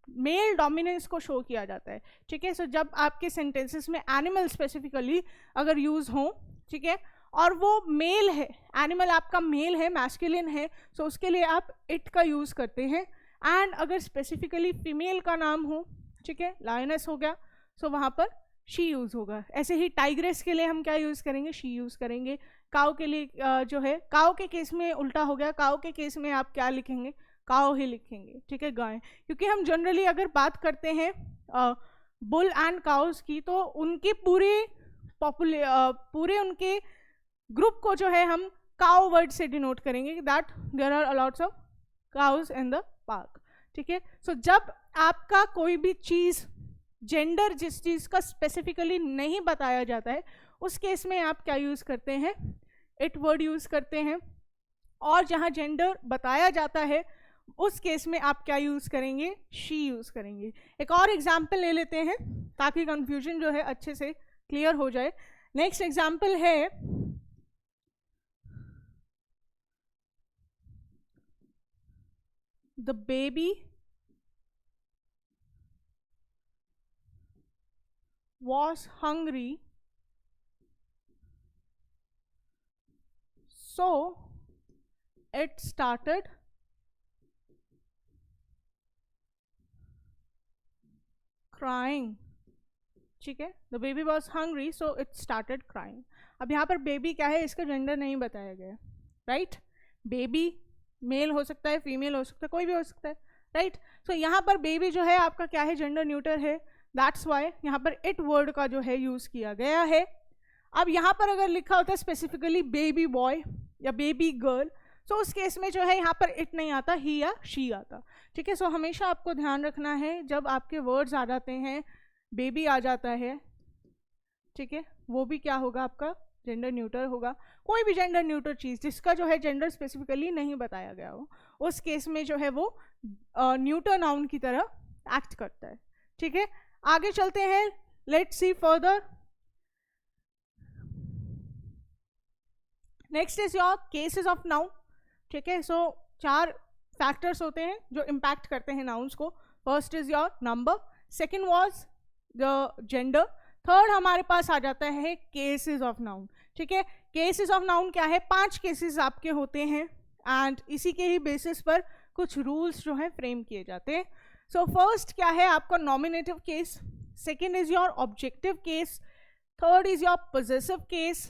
S1: मेल डोमिनेंस को शो किया जाता है. ठीक है, सो जब आपके सेंटेंसेस में एनिमल स्पेसिफिकली अगर यूज हो, ठीक है, और वो मेल है, एनिमल आपका मेल है, मैस्कुलिन है, सो उसके लिए आप इट का यूज करते हैं. एंड अगर स्पेसिफिकली फीमेल का नाम हो, ठीक है, लायनेस हो गया, सो वहाँ पर शी यूज होगा. ऐसे ही टाइग्रेस के लिए हम क्या यूज करेंगे? शी यूज करेंगे. काऊ के लिए जो है, काऊ के केस में उल्टा हो गया. काऊ के केस में आप क्या लिखेंगे? काऊ ही लिखेंगे. ठीक है, गाय. क्योंकि हम जनरली अगर बात करते हैं बुल एंड काउस की, तो उनके पूरे उनके ग्रुप को जो है हम काऊ वर्ड से डिनोट करेंगे, that there are a lots of cows in the park. ठीक है, सो जब आपका कोई भी चीज़, जेंडर जिस चीज़ का स्पेसिफिकली नहीं बताया जाता है, उस केस में आप क्या यूज़ करते हैं? इट वर्ड यूज़ करते हैं. और जहाँ जेंडर बताया जाता है उस केस में आप क्या यूज़ करेंगे? शी यूज़ करेंगे. एक और एग्जाम्पल ले लेते हैं ताकि कंफ्यूजन जो है अच्छे से क्लियर हो जाए. नेक्स्ट एग्जाम्पल है, the baby was hungry, so it started crying. ठीक है, the baby was hungry, so it started crying. अब यहाँ पर बेबी क्या है? इसका जेंडर नहीं बताया गया, राइट? बेबी मेल हो सकता है, फीमेल हो सकता है, कोई भी हो सकता है, राइट? सो यहाँ पर बेबी जो है आपका क्या है? जेंडर न्यूट्रल है. दैट्स वाई यहाँ पर इट वर्ड का जो है यूज़ किया गया है. अब यहाँ पर अगर लिखा होता है स्पेसिफिकली बेबी बॉय या बेबी गर्ल, सो उस केस में जो है यहाँ पर इट नहीं आता, ही या शी आता, ठीक है। सो हमेशा आपको ध्यान रखना है जब आपके वर्ड्स आ जाते हैं, बेबी आ जाता है, ठीक है, वो भी क्या होगा आपका जेंडर न्यूट्रल होगा। कोई भी जेंडर न्यूट्रल चीज़ जिसका जो है जेंडर स्पेसिफिकली नहीं बताया गया हो, उस केस में जो है वो न्यूट्रल नाउन की तरह एक्ट करता है, ठीक है। आगे चलते हैं, let's see further. Next is your cases of noun, ठीक है। सो 4 फैक्टर्स होते हैं जो इम्पैक्ट करते हैं नाउन्स को। First is your number, second was the gender, third हमारे पास आ जाता है केसेस ऑफ नाउन, ठीक है। केसेस ऑफ नाउन क्या है, 5 केसेस आपके होते हैं एंड इसी के ही बेसिस पर कुछ रूल्स जो हैं फ्रेम किए जाते हैं। सो फर्स्ट क्या है आपका nominative case, second is your objective case, third is your possessive case,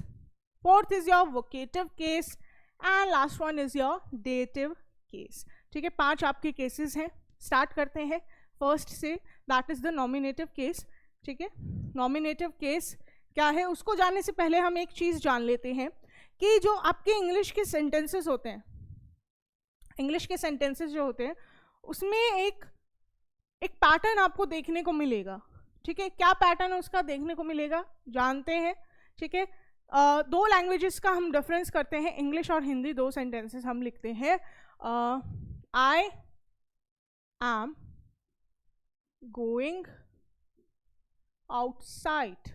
S1: fourth is your vocative case and last one is your dative case, ठीक है। 5 आपके केसेस हैं। स्टार्ट करते हैं फर्स्ट से, that is the nominative case, ठीक है। Nominative case क्या है उसको जानने से पहले हम एक चीज़ जान लेते हैं कि जो आपके इंग्लिश के सेंटेंसेस होते हैं, इंग्लिश के सेंटेंसेस जो होते हैं उसमें एक पैटर्न आपको देखने को मिलेगा, ठीक है। क्या पैटर्न उसका देखने को मिलेगा जानते हैं, ठीक है। 2 लैंग्वेजेस का हम डिफरेंस करते हैं, इंग्लिश और हिंदी, 2 सेंटेंसेस हम लिखते हैं। I am going outside,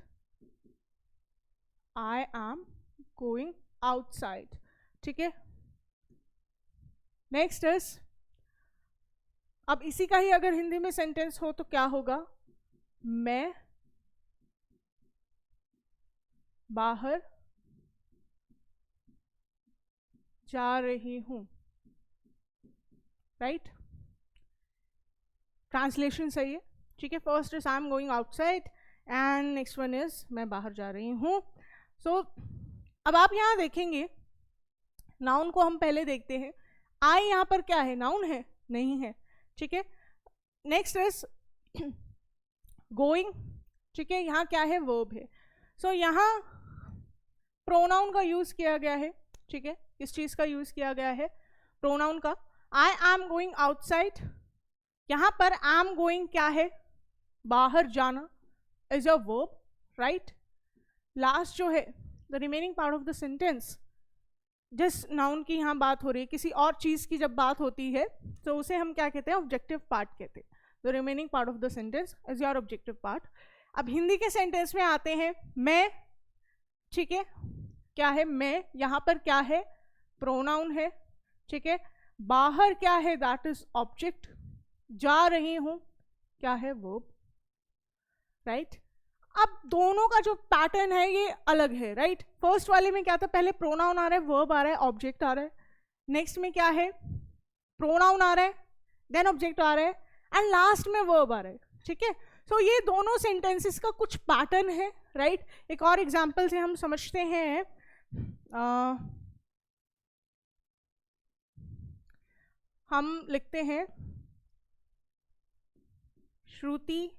S1: I am going outside, ठीक है। नेक्स्ट इज, अब इसी का ही अगर हिंदी में सेंटेंस हो तो क्या होगा, मैं बाहर जा रही हूं, राइट। ट्रांसलेशन सही है, ठीक है। First is I am going outside and next one is मैं बाहर जा रही हूँ। सो अब आप यहाँ देखेंगे, नाउन को हम पहले देखते हैं। आई यहाँ पर क्या है, नाउन है? नहीं है, ठीक है। नेक्स्ट इज गोइंग, ठीक है, यहाँ क्या है, वर्ब है। सो यहाँ प्रोनाउन का यूज किया गया है, ठीक है। किस चीज का यूज किया गया है, प्रोनाउन का। आई एम गोइंग आउटसाइड, यहाँ पर आई एम गोइंग क्या है, बाहर जाना, is a verb, right. Last जो है the remaining part of the sentence, जिस नाउन की यहाँ बात हो रही है, किसी और चीज की जब बात होती है तो उसे हम क्या कहते हैं, ऑब्जेक्टिव पार्ट कहते हैं। The remaining part of the sentence is your objective part. अब हिंदी के सेंटेंस में आते हैं, मैं, ठीक है, क्या है, मैं, यहाँ पर क्या है, प्रोनाउन है, ठीक है। बाहर क्या है, दैट इज ऑब्जेक्ट। जा रही हूं क्या है, वर्ब, राइट। अब दोनों का जो पैटर्न है ये अलग है, राइट। फर्स्ट वाले में क्या था, पहले प्रोनाउन आ रहा है, वर्ब आ रहा है, ऑब्जेक्ट आ रहा है। नेक्स्ट में क्या है, प्रोनाउन आ रहा है, देन ऑब्जेक्ट आ रहा है एंड लास्ट में वर्ब आ रहा है, ठीक है। सो ये दोनों सेंटेंसेस का कुछ पैटर्न है, राइट। एक और एग्जांपल से हम समझते हैं, हम लिखते हैं, श्रुति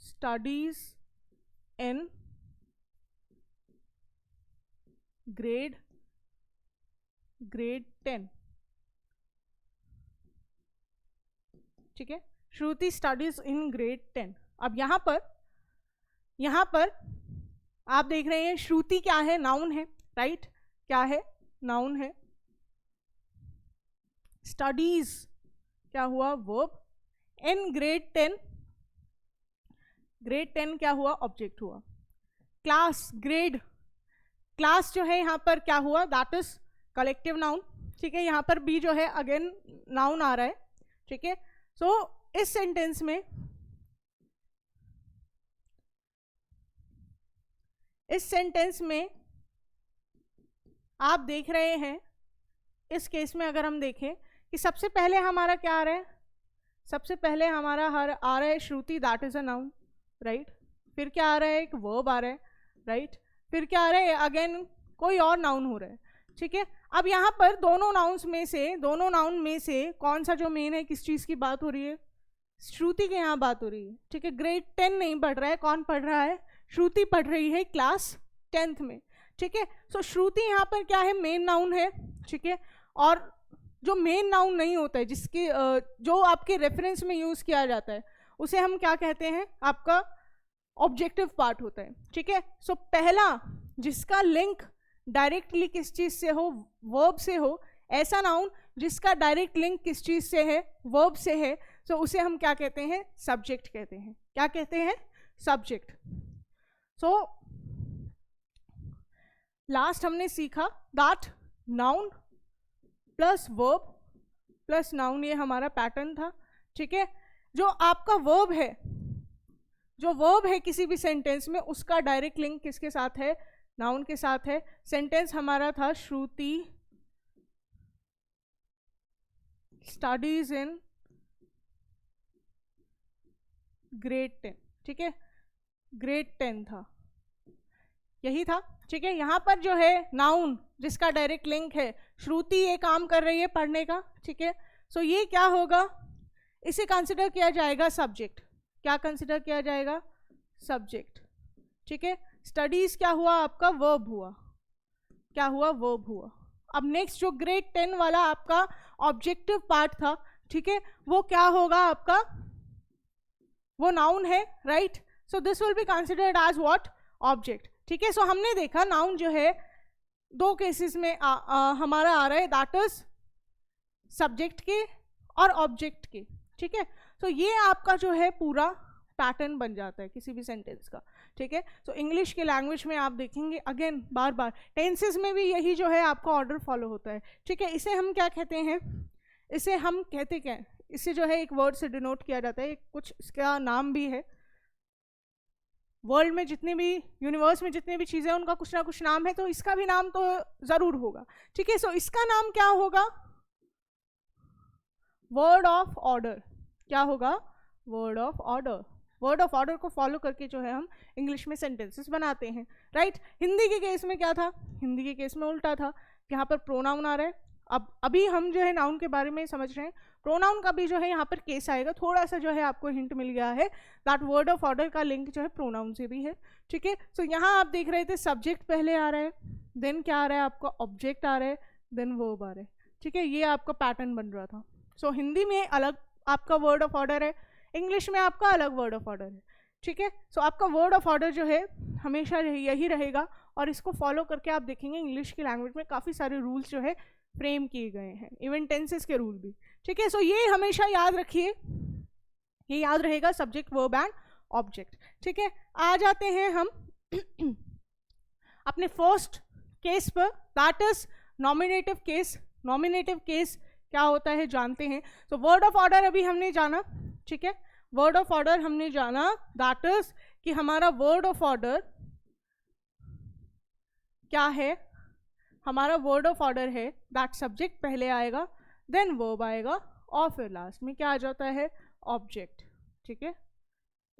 S1: स्टडीज इन ग्रेड 10, ठीक है। श्रुति स्टडीज इन ग्रेड 10। अब यहां पर आप देख रहे हैं, श्रुति क्या है, नाउन है, राइट। क्या है, नाउन है। स्टडीज क्या हुआ, वर्ब। इन ग्रेड 10, ग्रेड 10 क्या हुआ, ऑब्जेक्ट हुआ। क्लास, ग्रेड, क्लास जो है यहाँ पर क्या हुआ, दैट इज कलेक्टिव नाउन, ठीक है। यहाँ पर भी जो है अगेन नाउन आ रहा है, ठीक है। सो इस सेंटेंस में, आप देख रहे हैं, इस केस में अगर हम देखें कि सबसे पहले हमारा क्या आ रहा है, सबसे पहले हमारा आ रहा है Shruti, that is a noun, right. फिर क्या आ रहा है, एक वर्ब आ रहा है, राइट। फिर क्या आ रहा है, अगेन कोई और नाउन हो रहा है, ठीक है। अब यहाँ पर दोनों नाउन में से कौन सा जो मेन है, किस चीज़ की बात हो रही है, श्रुति के यहाँ बात हो रही है, ठीक है। ग्रेड 10 नहीं पढ़ रहा है, कौन पढ़ रहा है, श्रुति पढ़ रही है क्लास 10th में, ठीक है। सो श्रुति यहाँ पर क्या है, मेन नाउन है, ठीक है। और जो मेन नाउन नहीं होता है, जिसके जो आपके रेफरेंस में यूज किया जाता है, उसे हम क्या कहते हैं, आपका ऑब्जेक्टिव पार्ट होता है, ठीक है। सो पहला जिसका लिंक डायरेक्टली किस चीज से हो, वर्ब से हो, ऐसा नाउन जिसका डायरेक्ट लिंक किस चीज से है, वर्ब से है, सो उसे हम क्या कहते हैं, सब्जेक्ट कहते हैं। क्या कहते हैं, सब्जेक्ट। सो लास्ट हमने सीखा that noun plus verb plus noun, ये हमारा पैटर्न था, ठीक है। जो आपका वर्ब है, जो वर्ब है किसी भी सेंटेंस में, उसका डायरेक्ट लिंक किसके साथ है, नाउन के साथ है। सेंटेंस हमारा था श्रुति स्टडीज इन ग्रेड 10, ठीक है, ग्रेड 10 था, यही था, ठीक है। यहाँ पर जो है नाउन जिसका डायरेक्ट लिंक है, श्रुति ये काम कर रही है पढ़ने का, ठीक है। सो ये क्या होगा, इसे कंसिडर किया जाएगा सब्जेक्ट। क्या कंसिडर किया जाएगा, सब्जेक्ट, ठीक है। स्टडीज क्या हुआ आपका, वर्ब हुआ, क्या हुआ, वर्ब हुआ। अब नेक्स्ट जो ग्रेड 10 वाला आपका ऑब्जेक्टिव पार्ट था, ठीक है, वो क्या होगा आपका, वो नाउन है, right. So this will be considered as what, object, ठीक है। सो हमने देखा नाउन जो है दो केसेस में हमारा आ रहा है, दैट इज सब्जेक्ट के और ऑब्जेक्ट के, ठीक है। सो ये आपका जो है पूरा पैटर्न बन जाता है किसी भी सेंटेंस का, ठीक है। सो इंग्लिश के लैंग्वेज में आप देखेंगे अगेन बार बार टेंसेस में भी यही जो है आपका ऑर्डर फॉलो होता है, ठीक है। इसे हम क्या कहते हैं, इसे हम कहते क्या है, इसे जो है एक वर्ड से डिनोट किया जाता है, कुछ इसका नाम भी है। वर्ल्ड में जितने भी, यूनिवर्स में जितने भी चीज़ें हैं उनका कुछ ना कुछ नाम है, तो इसका भी नाम तो ज़रूर होगा, ठीक है। सो इसका नाम क्या होगा, वर्ड ऑफ ऑर्डर। क्या होगा, word of order. Word of order को फॉलो करके जो है हम इंग्लिश में सेंटेंसेस बनाते हैं, राइट। हिंदी के केस में क्या था, हिंदी के केस में उल्टा था, यहाँ पर प्रोनाउन आ रहा है। अब अभी हम जो है नाउन के बारे में समझ रहे हैं, प्रोनाउन का भी जो है यहाँ पर केस आएगा, थोड़ा सा जो है आपको हिंट मिल गया है दैट वर्ड ऑफ ऑर्डर का लिंक जो है प्रोनाउन से भी है, ठीक है। सो यहाँ आप देख रहे थे सब्जेक्ट पहले आ रहा है, देन क्या आ रहा है आपका, ऑब्जेक्ट आ रहा है, देन वर्ब आ रहा है, ठीक है। ये आपका पैटर्न बन रहा था। सो हिंदी में अलग आपका वर्ड ऑफ ऑर्डर है, इंग्लिश में आपका अलग वर्ड ऑफ ऑर्डर है, ठीक है। सो आपका वर्ड ऑफ ऑर्डर जो है हमेशा यही रहेगा, और इसको फॉलो करके आप देखेंगे इंग्लिश की लैंग्वेज में काफ़ी सारे रूल्स जो है फ्रेम किए गए हैं, इवन टेंसेस के रूल भी, ठीक है। सो ये हमेशा याद रखिए, ये याद रहेगा, सब्जेक्ट वर्ब एंड ऑब्जेक्ट, ठीक है। आ जाते हैं हम अपने फर्स्ट केस पर, that is nominative case. Nominative case क्या होता है जानते हैं। तो वर्ड ऑफ ऑर्डर अभी हमने जाना, ठीक है, वर्ड ऑफ ऑर्डर हमने जाना, दैट इज कि हमारा वर्ड ऑफ ऑर्डर क्या है, हमारा वर्ड ऑफ ऑर्डर है दैट सब्जेक्ट पहले आएगा, देन वर्ब आएगा, और फिर लास्ट में क्या आ जाता है, ऑब्जेक्ट, ठीक है।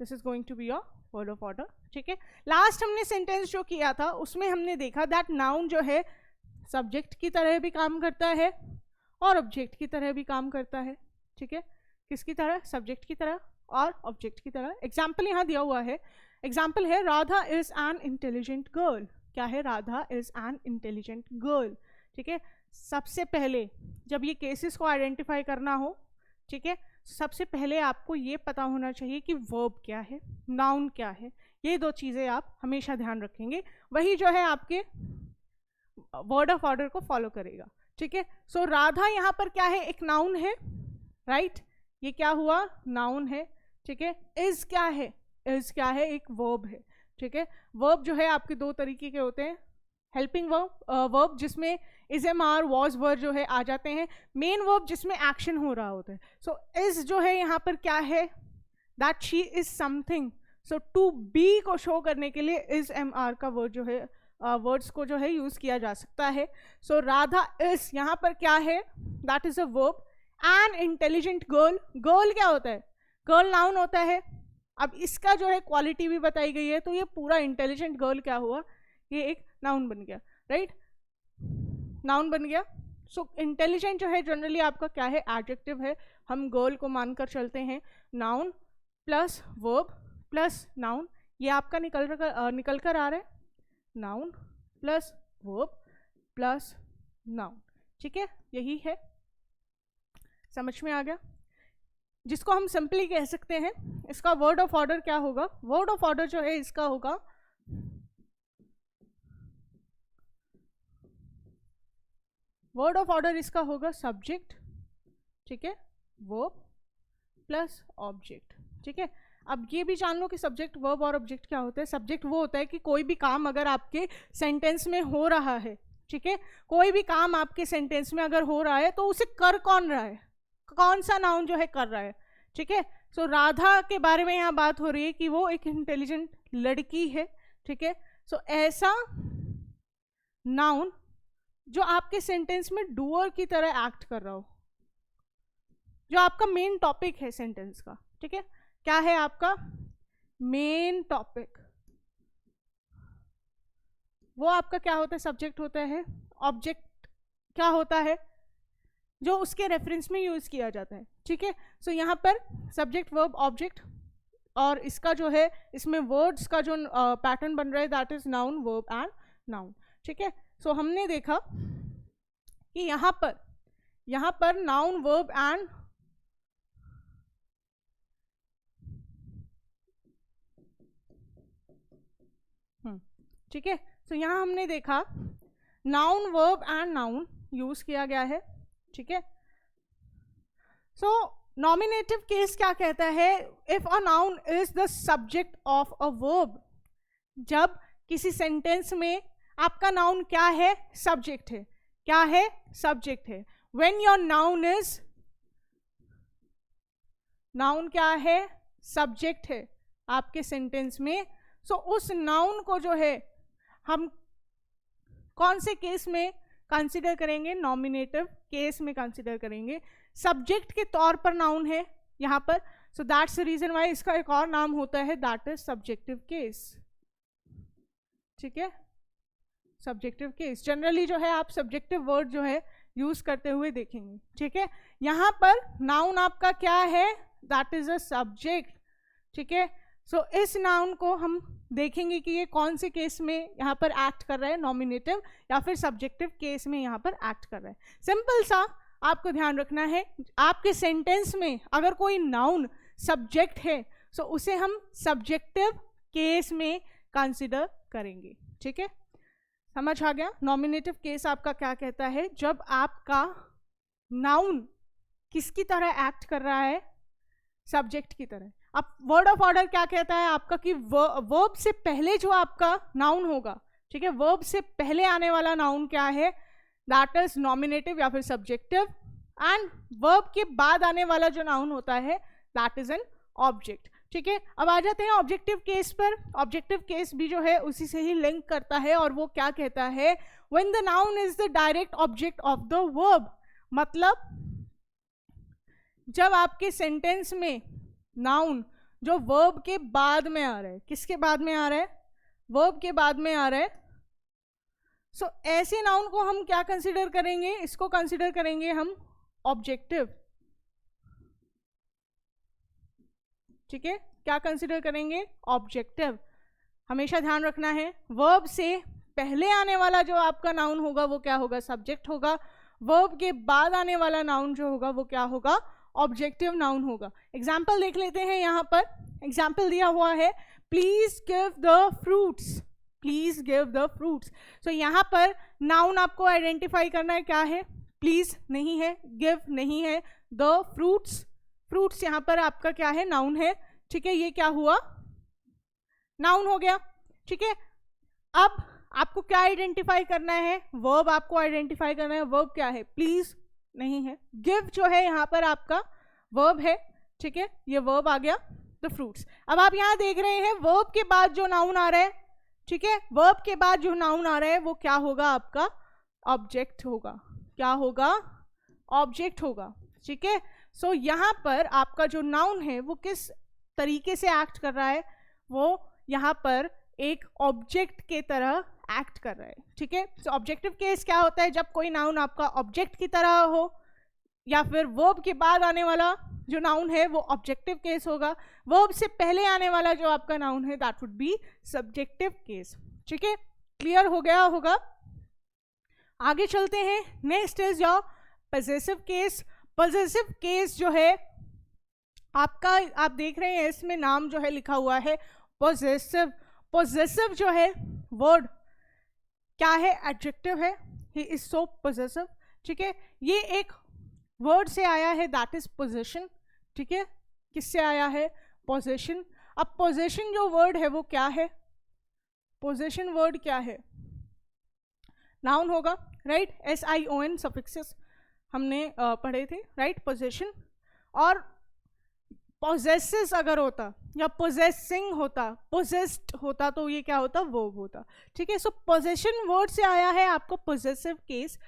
S1: This is going to be your word of order, ठीक है। लास्ट हमने सेंटेंस जो किया था उसमें हमने देखा दैट नाउन जो है सब्जेक्ट की तरह भी काम करता है और ऑब्जेक्ट की तरह भी काम करता है, ठीक है। किसकी तरह, सब्जेक्ट की तरह और ऑब्जेक्ट की तरह। एग्जाम्पल यहाँ दिया हुआ है, एग्जाम्पल है Radha is an intelligent girl. क्या है, Radha is an intelligent girl, ठीक है। सबसे पहले जब ये केसेस को आइडेंटिफाई करना हो, ठीक है, सबसे पहले आपको ये पता होना चाहिए कि वर्ब क्या है, नाउन क्या है, ये दो चीज़ें आप हमेशा ध्यान रखेंगे, वही जो है आपके वर्ड ऑफ ऑर्डर को फॉलो करेगा, ठीक है। सो राधा यहाँ पर क्या है, एक नाउन है, राइट, ये क्या हुआ, नाउन है, ठीक है। इज क्या है, इज क्या है, एक वर्ब है, ठीक है। वर्ब जो है आपके दो तरीके के होते हैं, हेल्पिंग वर्ब जिसमें is am are was verb जो है आ जाते हैं, मेन वर्ब जिसमें एक्शन हो रहा होता है। सो इज जो है यहाँ पर क्या है, that she is something. So to be को शो करने के लिए इज एम आर का वर्ड जो है वर्ड्स को जो है यूज किया जा सकता है। सो राधा इज यहाँ पर क्या है, that is a verb. An intelligent girl, girl क्या होता है, गर्ल नाउन होता है। अब इसका जो है क्वालिटी भी बताई गई है, तो ये पूरा इंटेलिजेंट गर्ल क्या हुआ, ये एक नाउन बन गया, राइट, नाउन बन गया। सो इंटेलिजेंट जो है जनरली आपका क्या है, एडजेक्टिव है, हम गर्ल को मानकर चलते हैं। Noun plus verb plus noun, ये आपका निकल कर आ रहा है, noun plus verb plus noun, ठीक है, यही है, समझ में आ गया, जिसको हम सिंपली कह सकते हैं इसका वर्ड ऑफ ऑर्डर क्या होगा, वर्ड ऑफ ऑर्डर जो है इसका होगा वर्ड ऑफ ऑर्डर इसका होगा सब्जेक्ट, ठीक है, वर्ब प्लस ऑब्जेक्ट, ठीक है। अब ये भी जान लो कि सब्जेक्ट वर्ब और ऑब्जेक्ट क्या होता है। सब्जेक्ट वो होता है कि कोई भी काम अगर आपके सेंटेंस में हो रहा है, ठीक है, कोई भी काम आपके सेंटेंस में अगर हो रहा है तो उसे कर कौन रहा है, कौन सा नाउन जो है कर रहा है, ठीक है। सो राधा के बारे में यहाँ बात हो रही है कि वो एक इंटेलिजेंट लड़की है, ठीक है। सो ऐसा नाउन जो आपके सेंटेंस में डूअर की तरह एक्ट कर रहा हो, जो आपका मेन टॉपिक है सेंटेंस का, ठीक है, क्या है आपका मेन टॉपिक, वो आपका क्या होता है, सब्जेक्ट होता है। ऑब्जेक्ट क्या होता है, जो उसके रेफरेंस में यूज किया जाता है, ठीक है। सो यहाँ पर सब्जेक्ट वर्ब ऑब्जेक्ट, और इसका जो है इसमें वर्ड्स का जो पैटर्न बन रहा है that is noun verb and noun, ठीक है। सो हमने देखा कि यहाँ पर नाउन वर्ब एंड ठीक है। सो यहाँ हमने देखा noun verb and noun use किया गया है, ठीक है। सो नॉमिनेटिव केस क्या कहता है, if a noun is the subject of a verb, जब किसी सेंटेंस में आपका नाउन क्या है, सब्जेक्ट है, क्या है, सब्जेक्ट है। When your noun is, noun क्या है, सब्जेक्ट है आपके सेंटेंस में, सो उस नाउन को जो है हम कौन से केस में कंसिडर करेंगे, नॉमिनेटिव केस में कंसिडर करेंगे। सब्जेक्ट के तौर पर नाउन है यहाँ पर, so that's the reason why इसका एक और नाम होता है दैट इज सब्जेक्टिव केस, ठीक है, सब्जेक्टिव केस। जनरली जो है आप सब्जेक्टिव वर्ड जो है यूज करते हुए देखेंगे, ठीक है। यहाँ पर नाउन आपका क्या है, दैट इज अ सब्जेक्ट, ठीक है। सो इस नाउन को हम देखेंगे कि ये कौन से केस में यहाँ पर एक्ट कर रहा है, नॉमिनेटिव या फिर सब्जेक्टिव केस में यहाँ पर एक्ट कर रहा है। सिंपल सा आपको ध्यान रखना है, आपके सेंटेंस में अगर कोई नाउन सब्जेक्ट है सो उसे हम सब्जेक्टिव केस में कंसिडर करेंगे, ठीक है, समझ आ गया। नॉमिनेटिव केस आपका क्या कहता है, जब आपका नाउन किसकी तरह एक्ट कर रहा है, सब्जेक्ट की तरह। अब वर्ड ऑफ ऑर्डर क्या कहता है आपका कि वर्ब से पहले जो आपका नाउन होगा, ठीक है, वर्ब से पहले आने वाला नाउन क्या है, दैट इज नॉमिनेटिव या फिर सब्जेक्टिव, एंड वर्ब के बाद आने वाला जो नाउन होता है दैट इज एन ऑब्जेक्ट, ठीक है। अब आ जाते हैं ऑब्जेक्टिव केस पर। ऑब्जेक्टिव केस भी जो है उसी से ही लिंक करता है, और वो क्या कहता है, when the noun is the direct object of the verb, मतलब जब आपके सेंटेंस में नाउन जो वर्ब के बाद में आ रहा है, किसके बाद में आ रहा है, वर्ब के बाद में आ रहा है, सो ऐसे नाउन को हम क्या कंसिडर करेंगे, इसको कंसिडर करेंगे हम ऑब्जेक्टिव, ठीक है, क्या कंसिडर करेंगे, ऑब्जेक्टिव। हमेशा ध्यान रखना है वर्ब से पहले आने वाला जो आपका नाउन होगा वो क्या होगा, सब्जेक्ट होगा, वर्ब के बाद आने वाला नाउन जो होगा वो क्या होगा, ऑब्जेक्टिव नाउन होगा। एग्जाम्पल देख लेते हैं, यहाँ पर एग्जाम्पल दिया हुआ है, please give the fruits, please give the fruits. So यहाँ पर नाउन आपको आइडेंटिफाई करना है, क्या है, प्लीज नहीं है, गिव नहीं है, द फ्रूट्स, फ्रूट्स यहाँ पर आपका क्या है, नाउन है, ठीक है, ये क्या हुआ, नाउन हो गया, ठीक है। अब आपको क्या आइडेंटिफाई करना है, वर्ब आपको आइडेंटिफाई करना है, वर्ब क्या है, प्लीज नहीं है, गिव जो है यहाँ पर आपका वर्ब है, ठीक है, ये वर्ब आ गया, द फ्रूट्स। अब आप यहाँ देख रहे हैं वर्ब के बाद जो नाउन आ रहा है, ठीक है, वर्ब के बाद जो नाउन आ रहा है वो क्या होगा, आपका ऑब्जेक्ट होगा, क्या होगा, ऑब्जेक्ट होगा, ठीक है। सो यहाँ पर आपका जो नाउन है वो किस तरीके से एक्ट कर रहा है, वो यहाँ पर एक ऑब्जेक्ट के तरह एक्ट कर रहा है, ठीक है। सो ऑब्जेक्टिव केस क्या होता है, जब कोई नाउन आपका ऑब्जेक्ट की तरह हो, या फिर वर्ब के बाद आने वाला जो नाउन है वो ऑब्जेक्टिव केस होगा, वर्ब से पहले आने वाला जो आपका नाउन है that would be subjective case, ठीक है। क्लियर हो गया होगा। आगे चलते हैं। Next is your possessive case. Possessive case जो है आपका, आप देख रहे हैं इसमें नाम जो है लिखा हुआ है पॉजेसिव। पॉजेसिव जो है वर्ड क्या है, एडजेक्टिव है। ही इज सो पॉजेसिव, ठीक है। ये एक वर्ड से आया है, दैट इज पोजेशन, ठीक है। किससे आया है, पोजेशन। अब पोजेशन जो वर्ड है वो क्या है, पोजेशन वर्ड क्या है, नाउन होगा, राइट। SION सफिक्सेस हमने पढ़े थे, राइट। पोजेशन और पोजेसेस अगर होता या पोजेसिंग होता, पोजेस्ड होता, तो ये क्या होता, वर्ब होता, ठीक है। सो पोजेशन वर्ड से आया है आपको पोजेसिव केस।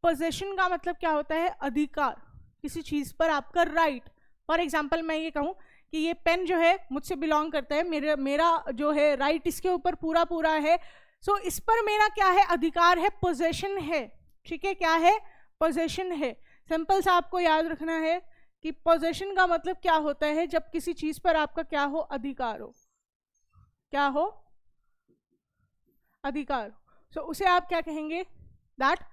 S1: पोजेशन का मतलब क्या होता है, अधिकार, किसी चीज पर आपका राइट। फॉर एग्जाम्पल मैं ये कहूँ कि ये पेन जो है मुझसे बिलोंग करता है, मेरा जो है राइट इसके ऊपर पूरा पूरा है। सो इस पर मेरा क्या है, अधिकार है, पोजेशन है, ठीक है। क्या है, पोजेशन है। सिंपल सा आपको याद रखना है कि पोजेशन का मतलब क्या होता है, जब किसी चीज पर आपका क्या हो, अधिकार हो, क्या हो, अधिकार। सो उसे आप क्या कहेंगे, दैट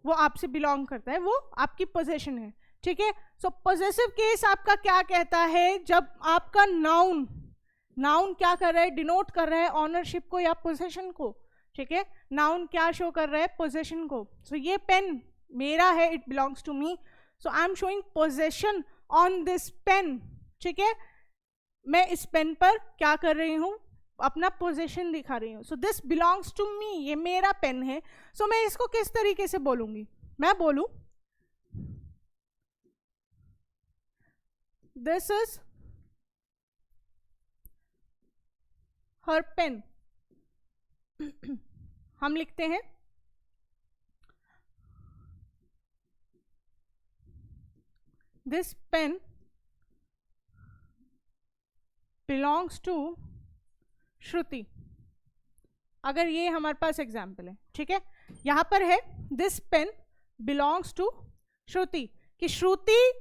S1: वो आपसे बिलोंग करता है, वो आपकी पोजेशन है, ठीक है। सो पोजेसिव केस आपका क्या कहता है, जब आपका नाउन क्या कर रहा है, डिनोट कर रहा है ऑनरशिप को या पोजेशन को, ठीक है। नाउन क्या शो कर रहा है, पोजेशन को। सो ये पेन मेरा है, it belongs to me, so I am showing possession on this pen, ठीक है। मैं इस पेन पर क्या कर रही हूं, अपना पोजेशन दिखा रही हूँ। So this belongs to me, ये मेरा पेन है। सो मैं इसको किस तरीके से बोलूंगी, मैं बोलूं दिस इज हर पेन। हम लिखते हैं दिस पेन बिलोंग्स टू श्रुति। अगर ये हमारे पास एग्जाम्पल है, ठीक है, यहां पर है दिस पेन बिलोंग्स टू श्रुति, कि श्रुति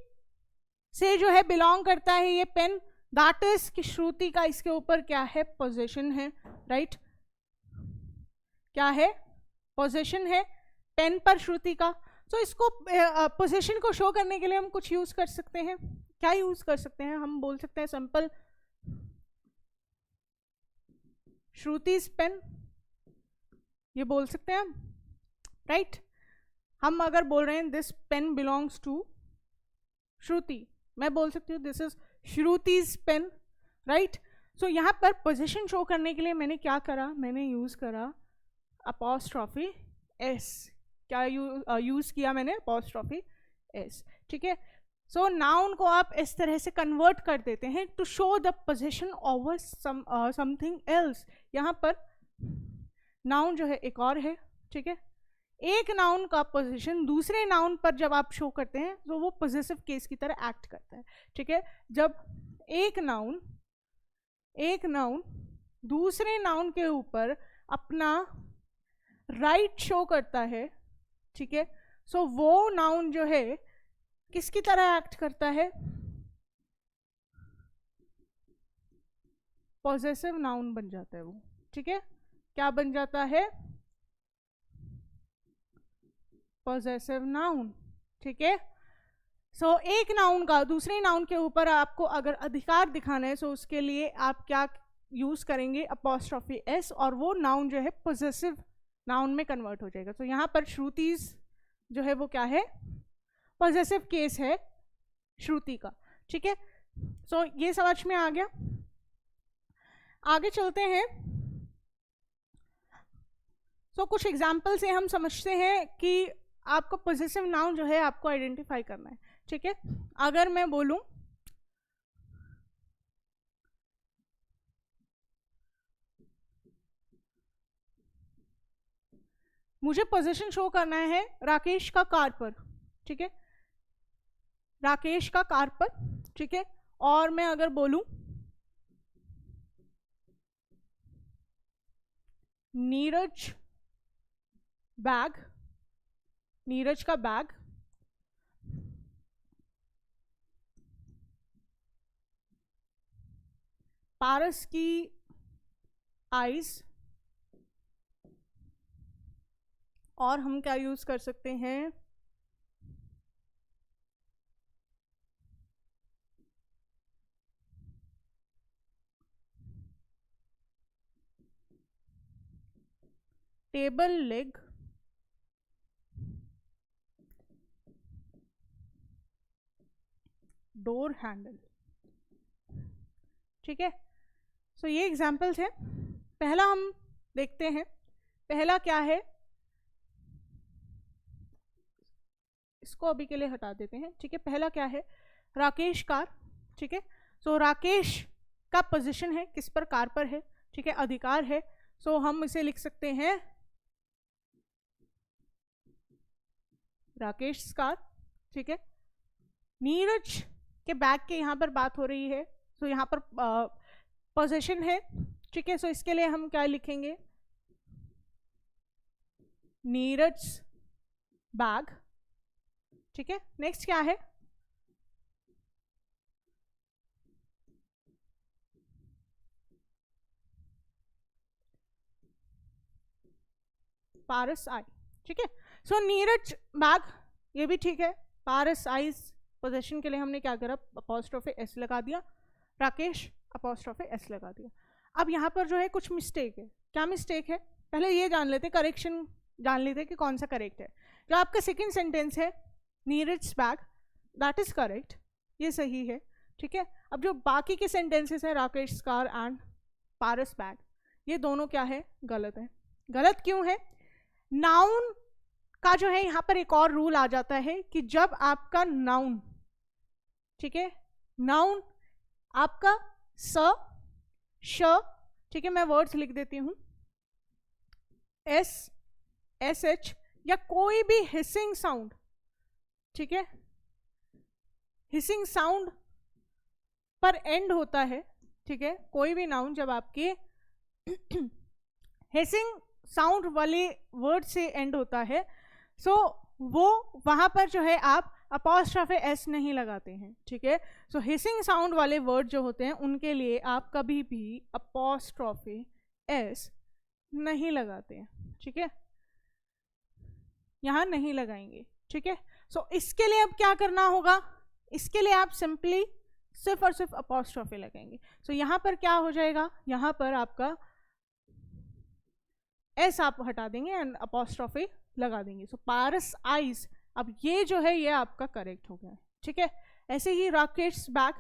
S1: से जो है बिलोंग करता है ये पेन, दैट इज कि श्रुति का इसके ऊपर क्या है, पोजेशन है, राइट। क्या है, पोजेशन है पेन पर श्रुति का। तो इसको पोजेशन को शो करने के लिए हम कुछ यूज कर सकते हैं। क्या यूज कर सकते हैं, हम बोल सकते हैं सिंपल श्रुति's पेन, ये बोल सकते हैं हम, राइट। हम अगर बोल रहे हैं दिस पेन बिलोंग्स टू श्रुति, मैं बोल सकती हूँ दिस इज श्रुति's पेन, राइट। सो यहाँ पर पोजीशन शो करने के लिए मैंने क्या करा, मैंने यूज करा अपॉस्ट्रॉफी एस। क्या यूज किया मैंने, अपॉस्ट्रॉफी एस, ठीक है। सो नाउन को आप इस तरह से कन्वर्ट कर देते हैं to show the position over something else. यहाँ पर नाउन जो है एक और है, ठीक है। एक नाउन का पोजीशन दूसरे नाउन पर जब आप शो करते हैं तो वो पोजेसिव केस की तरह एक्ट करता है, ठीक है। जब एक नाउन दूसरे नाउन के ऊपर अपना राइट शो करता है, ठीक है। सो वो नाउन जो है किसकी तरह एक्ट करता है, पॉजेसिव नाउन बन जाता है वो, ठीक है। क्या बन जाता है, पॉजेसिव नाउन, ठीक है। सो एक नाउन का दूसरे नाउन के ऊपर आपको अगर अधिकार दिखाना है, सो उसके लिए आप क्या यूज करेंगे, अपॉस्ट्रॉफी एस, और वो नाउन जो है पॉजेसिव नाउन में कन्वर्ट हो जाएगा। तो यहाँ पर श्रुतिस जो है वो क्या है, पॉजेसिव केस है श्रुति का, ठीक है। सो ये समझ में आ गया। आगे चलते हैं। सो कुछ एग्जाम्पल से हम समझते हैं कि आपको पॉजेसिव नाउन जो है आपको आइडेंटिफाई करना है, ठीक है। अगर मैं बोलूं मुझे पोजीशन शो करना है राकेश का कार पर, ठीक है, राकेश का कार पर, ठीक है। और मैं अगर बोलूं नीरज बैग, नीरज का बैग, पारस की आईज, और हम क्या यूज कर सकते हैं, टेबल लेग, डोर हैंडल। ठीक है, सो ये एग्जाम्पल्स हैं। पहला हम देखते हैं, पहला क्या है, इसको अभी के लिए हटा देते हैं। ठीक है, पहला क्या है, राकेश कार। ठीक है, सो राकेश का पोजीशन है किस पर, कार पर है। ठीक है, अधिकार है, सो हम इसे लिख सकते हैं राकेश कार। ठीक है, नीरज के बैग के यहाँ पर बात हो रही है, सो यहाँ पर पोजीशन है। ठीक है, सो इसके लिए हम क्या लिखेंगे, नीरज बैग। ठीक है, नेक्स्ट क्या है, पारस आई। ठीक है, सो नीरज बैग, ये भी ठीक है। पारस आईज पोजीशन के लिए हमने क्या करा, अपॉस्ट्रोफी एस लगा दिया, राकेश अपॉस्ट्रोफी एस लगा दिया। अब यहाँ पर जो है कुछ मिस्टेक है। क्या मिस्टेक है, पहले ये जान लेते, करेक्शन जान लेते कि कौन सा करेक्ट है। जो आपका सेकंड सेंटेंस है, Neeraj bag, that is correct, ये सही है। ठीक है, अब जो बाकी के सेंटेंसेस हैं, Rakesh car and Paras bag, ये दोनों क्या है, गलत है। गलत क्यों है, नाउन का जो है यहाँ पर एक और रूल आ जाता है कि जब आपका नाउन, ठीक है, नाउन आपका स, श, ठीक है, मैं वर्ड्स लिख देती हूं, एस, एस एच, या कोई भी हिसिंग साउंड, ठीक है, हिसिंग साउंड पर एंड होता है। ठीक है, कोई भी नाउन जब आपके हिसिंग साउंड वाले वर्ड से एंड होता है, सो वो वहां पर जो है आप अपॉस्ट्रोफी एस नहीं लगाते हैं। ठीक है, सो हिसिंग साउंड वाले वर्ड जो होते हैं उनके लिए आप कभी भी अपॉस्ट्रोफी एस नहीं लगाते हैं। ठीक है, यहां नहीं लगाएंगे। ठीक है, सो इसके लिए अब क्या करना होगा, इसके लिए आप सिंपली सिर्फ और सिर्फ अपॉस्ट्रोफी लगाएंगे। सो यहां पर क्या हो जाएगा, यहां पर आपका एस आप हटा देंगे एंड अपॉस्ट्रोफी लगा देंगे। सो पारस आइज, अब ये जो है ये आपका करेक्ट हो गया है। ठीक है, ऐसे ही राकेश बैग,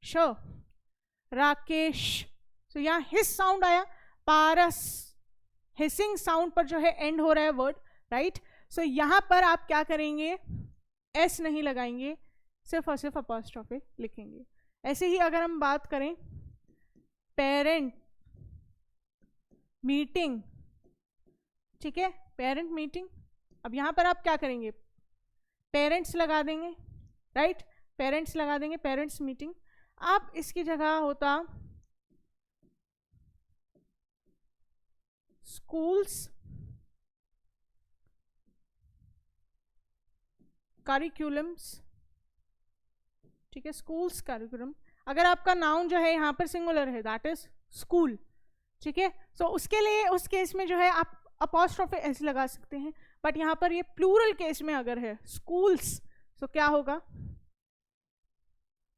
S1: श, राकेश, सो यहाँ हिस साउंड आया, पारस हिसिंग साउंड पर जो है एंड हो रहा है वर्ड, राइट। सो यहाँ पर आप क्या करेंगे, एस नहीं लगाएंगे, सिर्फ और सिर्फ अपॉस्ट्रोफी लिखेंगे। ऐसे ही अगर हम बात करें पेरेंट मीटिंग, ठीक है, पेरेंट मीटिंग, अब यहाँ पर आप क्या करेंगे, पेरेंट्स लगा देंगे, राइट, पेरेंट्स लगा देंगे, पेरेंट्स मीटिंग। आप इसकी जगह होता स्कूल्स करिकुलम्स। ठीक है, स्कूल्स करिकुलम, अगर आपका नाउन जो है यहाँ पर सिंगुलर है, दैट इज स्कूल। ठीक है, सो उसके लिए उस केस में जो है आप अपॉस्ट्रोफी एस लगा सकते हैं, बट यहाँ पर ये प्लूरल केस में अगर है स्कूल्स, सो क्या होगा,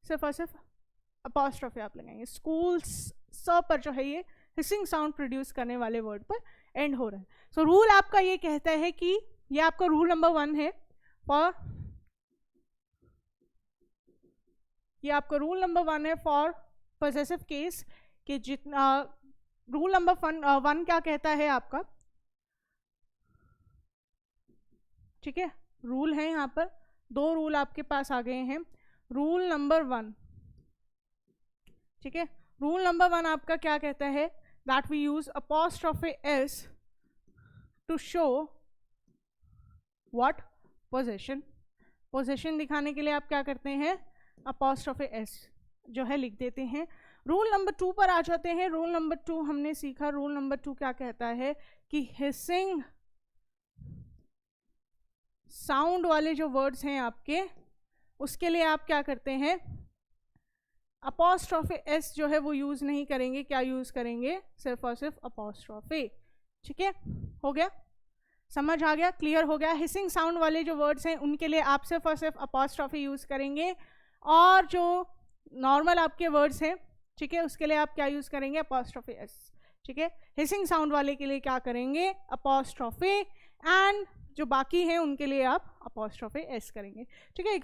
S1: सिर्फ और सिर्फ अपॉस्ट्रोफी आप लगाएंगे। स्कूल्स स पर जो है ये हिसिंग साउंड प्रोड्यूस करने वाले वर्ड पर एंड हो रहा है। सो रूल आपका ये कहता है कि ये आपका रूल नंबर 1 है फॉर, ये आपका रूल नंबर 1 है फॉर पॉसेसिव केस, कि जितना रूल नंबर 1 क्या कहता है आपका, ठीक है, रूल है यहाँ पर 2 रूल आपके पास आ गए हैं। रूल नंबर 1, ठीक है, रूल नंबर 1 आपका क्या कहता है, that we use apostrophe s to show what, position. Position दिखाने के लिए आप क्या करते हैं, अपॉस्ट्रोफी एस जो है लिख देते हैं। रूल नंबर 2 पर आ जाते हैं। रूल नंबर 2 हमने सीखा, रूल नंबर 2 क्या कहता है कि हिसिंग साउंड वाले जो वर्ड्स हैं आपके, उसके लिए आप क्या करते हैं, अपॉस्ट्रोफी एस जो है वो यूज नहीं करेंगे, क्या यूज करेंगे, सिर्फ और सिर्फ अपॉस्ट्रोफी। ठीक है, हो गया। समझ आ गया, क्लियर हो गया। हिसिंग साउंड वाले जो वर्ड्स हैं उनके लिए आप सिर्फ और सिर्फ अपॉस्ट्रॉफी यूज़ करेंगे, और जो नॉर्मल आपके वर्ड्स हैं, ठीक है, उसके लिए आप क्या यूज़ करेंगे, अपॉस्ट्रॉफी एस, ठीक है। हिसिंग साउंड वाले के लिए क्या करेंगे, अपॉस्ट्रॉफी, एंड जो बाकी हैं उनके लिए आप अपॉस्ट्रॉफी एस करेंगे, ठीक है।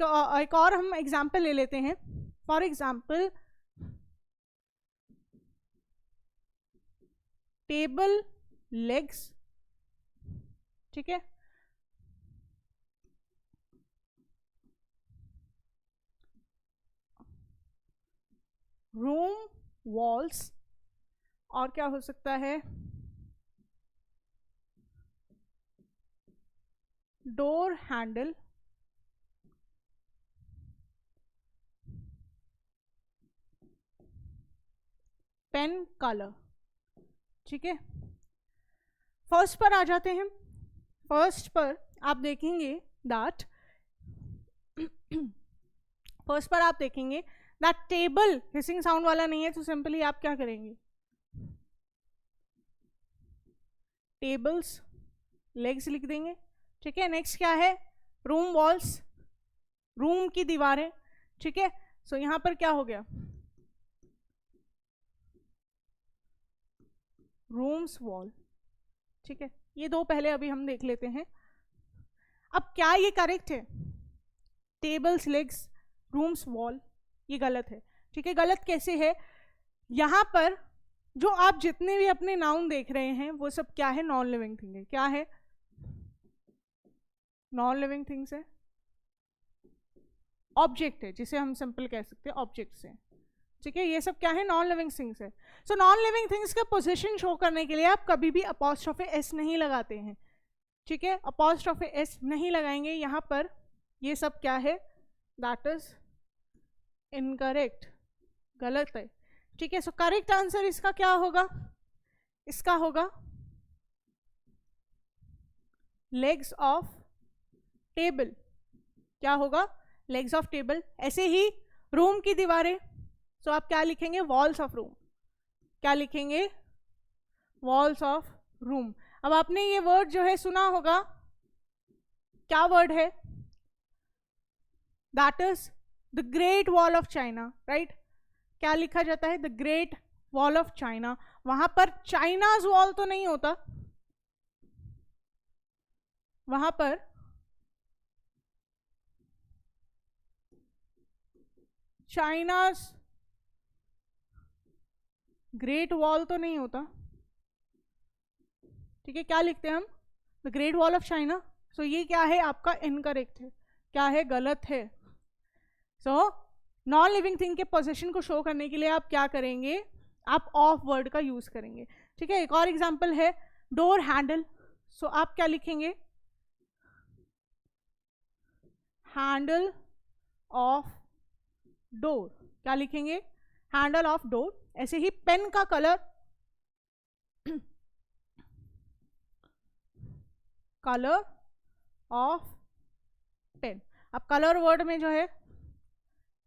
S1: एक और हम एग्जाम्पल ले लेते हैं। फॉर एग्जाम्पल, टेबल लेग्स, ठीक है, रूम वॉल्स, और क्या हो सकता है, डोर हैंडल, पेन कलर, ठीक है। फर्स्ट पर आ जाते हैं। फर्स्ट पर आप देखेंगे दैट फर्स्ट पर आप देखेंगे दैट टेबल हिसिंग साउंड वाला नहीं है, तो सिंपली आप क्या करेंगे, टेबल्स लेग्स लिख देंगे, ठीक है। नेक्स्ट क्या है, रूम वॉल्स, रूम की दीवारें, ठीक है। सो यहां पर क्या हो गया, रूम्स वॉल, ठीक है। ये दो पहले अभी हम देख लेते हैं। अब क्या ये करेक्ट है, टेबल्स लेग्स रूम्स वॉल, ये गलत है, ठीक है। गलत कैसे है, यहां पर जो आप जितने भी अपने नाउन देख रहे हैं वो सब क्या है, नॉन लिविंग थिंग है। क्या है, नॉन लिविंग थिंग्स है, ऑब्जेक्ट है, जिसे हम सिंपल कह सकते हैं ऑब्जेक्ट्स है, ठीक है। ये सब क्या है, नॉन लिविंग थिंग्स है। सो नॉन लिविंग थिंग्स का पोजीशन शो करने के लिए आप कभी भी अपॉस्ट्रोफी एस नहीं लगाते हैं, ठीक है। अपॉस्ट्रोफी एस नहीं लगाएंगे यहाँ पर, ये सब क्या है, दैट इज इनकरेक्ट, गलत है, ठीक है। सो करेक्ट आंसर इसका क्या होगा, इसका होगा लेग्स ऑफ टेबल, क्या होगा, लेग्स ऑफ टेबल। ऐसे ही रूम की दीवारें, सो आप क्या लिखेंगे, वॉल्स ऑफ रूम, क्या लिखेंगे, वॉल्स ऑफ रूम। अब आपने ये वर्ड जो है सुना होगा, क्या वर्ड है, that is the Great Wall of China, right. क्या लिखा जाता है, the Great Wall of China. वहां पर चाइनाज वॉल तो नहीं होता, वहां पर चाइनाज ग्रेट वॉल तो नहीं होता, ठीक है। क्या लिखते हैं हम, the Great Wall of China. So ये क्या है, आपका इनकरेक्ट है, क्या है, गलत है। सो नॉन लिविंग थिंग के पोजीशन को शो करने के लिए आप क्या करेंगे, आप ऑफ वर्ड का यूज करेंगे, ठीक है। एक और एग्जांपल है डोर हैंडल। सो आप क्या लिखेंगे, हैंडल ऑफ डोर, क्या लिखेंगे, हैंडल ऑफ डोर। ऐसे ही पेन का कलर, कलर ऑफ पेन। अब कलर वर्ड में जो है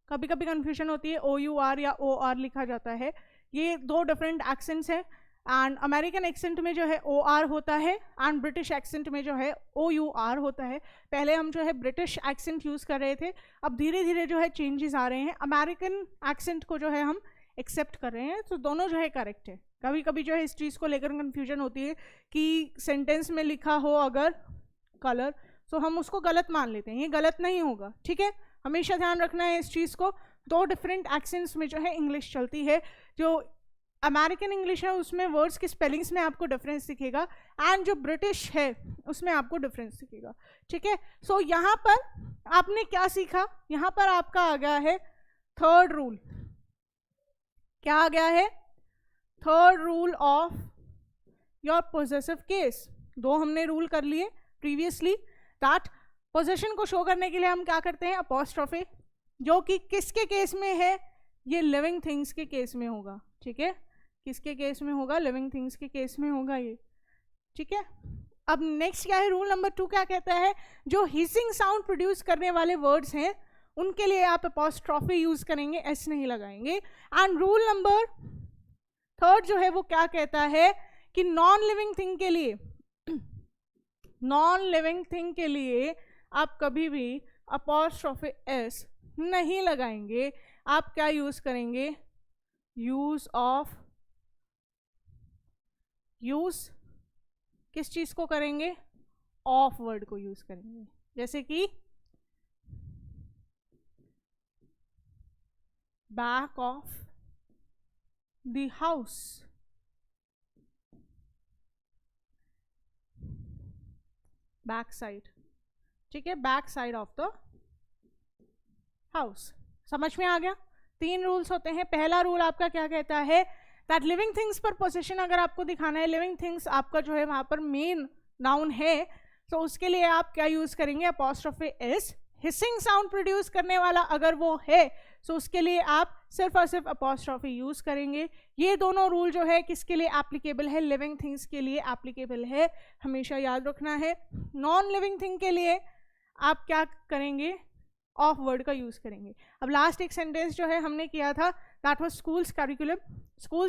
S1: कभी कभी कंफ्यूजन होती है, ओ यू आर या ओ आर लिखा जाता है। ये दो डिफरेंट एक्सेंट्स हैं, एंड अमेरिकन एक्सेंट में जो है ओ आर होता है, एंड ब्रिटिश एक्सेंट में जो है ओ यू आर होता है। पहले हम जो है ब्रिटिश एक्सेंट यूज़ कर रहे थे, अब धीरे धीरे जो है चेंजेस आ रहे हैं, अमेरिकन एक्सेंट को जो है हम एक्सेप्ट कर रहे हैं। तो दोनों जो है करेक्ट है। कभी कभी जो है इस चीज़ को लेकर कंफ्यूजन होती है कि सेंटेंस में लिखा हो अगर कलर, तो हम उसको गलत मान लेते हैं, ये गलत नहीं होगा, ठीक है। हमेशा ध्यान रखना है इस चीज़ को। दो डिफरेंट एक्सेंट्स में जो है इंग्लिश चलती है। जो अमेरिकन इंग्लिश है उसमें वर्ड्स के स्पेलिंग्स में आपको डिफरेंस दिखेगा, एंड जो ब्रिटिश है उसमें आपको डिफरेंस दिखेगा, ठीक है। सो यहाँ पर आपने क्या सीखा, यहाँ पर आपका आ गया है थर्ड रूल। क्या आ गया है, third rule of your possessive case. दो हमने रूल कर लिए प्रीवियसली, दैट पोजेशन को शो करने के लिए हम क्या करते हैं, अपॉस्ट्रोफी, जो कि किसके केस में है, ये लिविंग थिंग्स के केस में होगा, ठीक है। किसके केस में होगा, लिविंग थिंग्स के केस में होगा ये, ठीक है। अब नेक्स्ट क्या है, रूल नंबर 2 क्या कहता है, जो हिसिंग साउंड प्रोड्यूस करने वाले वर्ड्स हैं उनके लिए आप अपॉस्ट्रोफी यूज करेंगे, एस नहीं लगाएंगे। एंड रूल नंबर 3 जो है वो क्या कहता है कि नॉन लिविंग थिंग के लिए नॉन लिविंग थिंग के लिए आप कभी भी अपॉस्ट्रोफी एस नहीं लगाएंगे, आप क्या यूज करेंगे, यूज किस चीज को करेंगे, ऑफ वर्ड को यूज करेंगे। जैसे कि back of the house, back side, ठीक है, back side of the house. समझ में आ गया? 3 रूल्स होते हैं। पहला रूल आपका क्या कहता है, दैट लिविंग थिंग्स पर पोजीशन अगर आपको दिखाना है, लिविंग थिंग्स आपका जो है वहां पर मेन नाउन है, तो उसके लिए आप क्या यूज करेंगे, apostrophe S. Hissing sound produce करने वाला अगर वो है तो उसके लिए आप सिर्फ और सिर्फ अपॉस्ट्रोफी यूज करेंगे। ये दोनों रूल जो है किसके लिए एप्लीकेबल है, लिविंग थिंग्स के लिए एप्लीकेबल है, हमेशा याद रखना है। नॉन लिविंग थिंग के लिए आप क्या करेंगे, ऑफ वर्ड का यूज करेंगे। अब लास्ट एक सेंटेंस जो है हमने किया था, दैट वाज स्कूल्स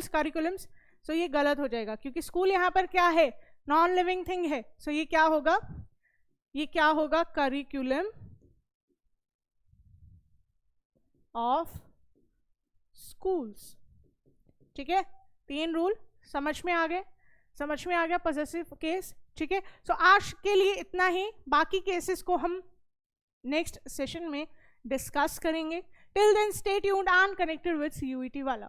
S1: करिकुलम्स, सो ये गलत हो जाएगा क्योंकि स्कूल यहाँ पर क्या है, नॉन लिविंग थिंग है। सो ये क्या होगा, करिकुलम ऑफ स्कूल्स। ठीक है, 3 रूल समझ में आ गया पॉसेसिव केस। ठीक है, सो आज के लिए इतना ही, बाकी केसेस को हम नेक्स्ट सेशन में डिस्कस करेंगे। Till then stay tuned and connected with CUET वाला।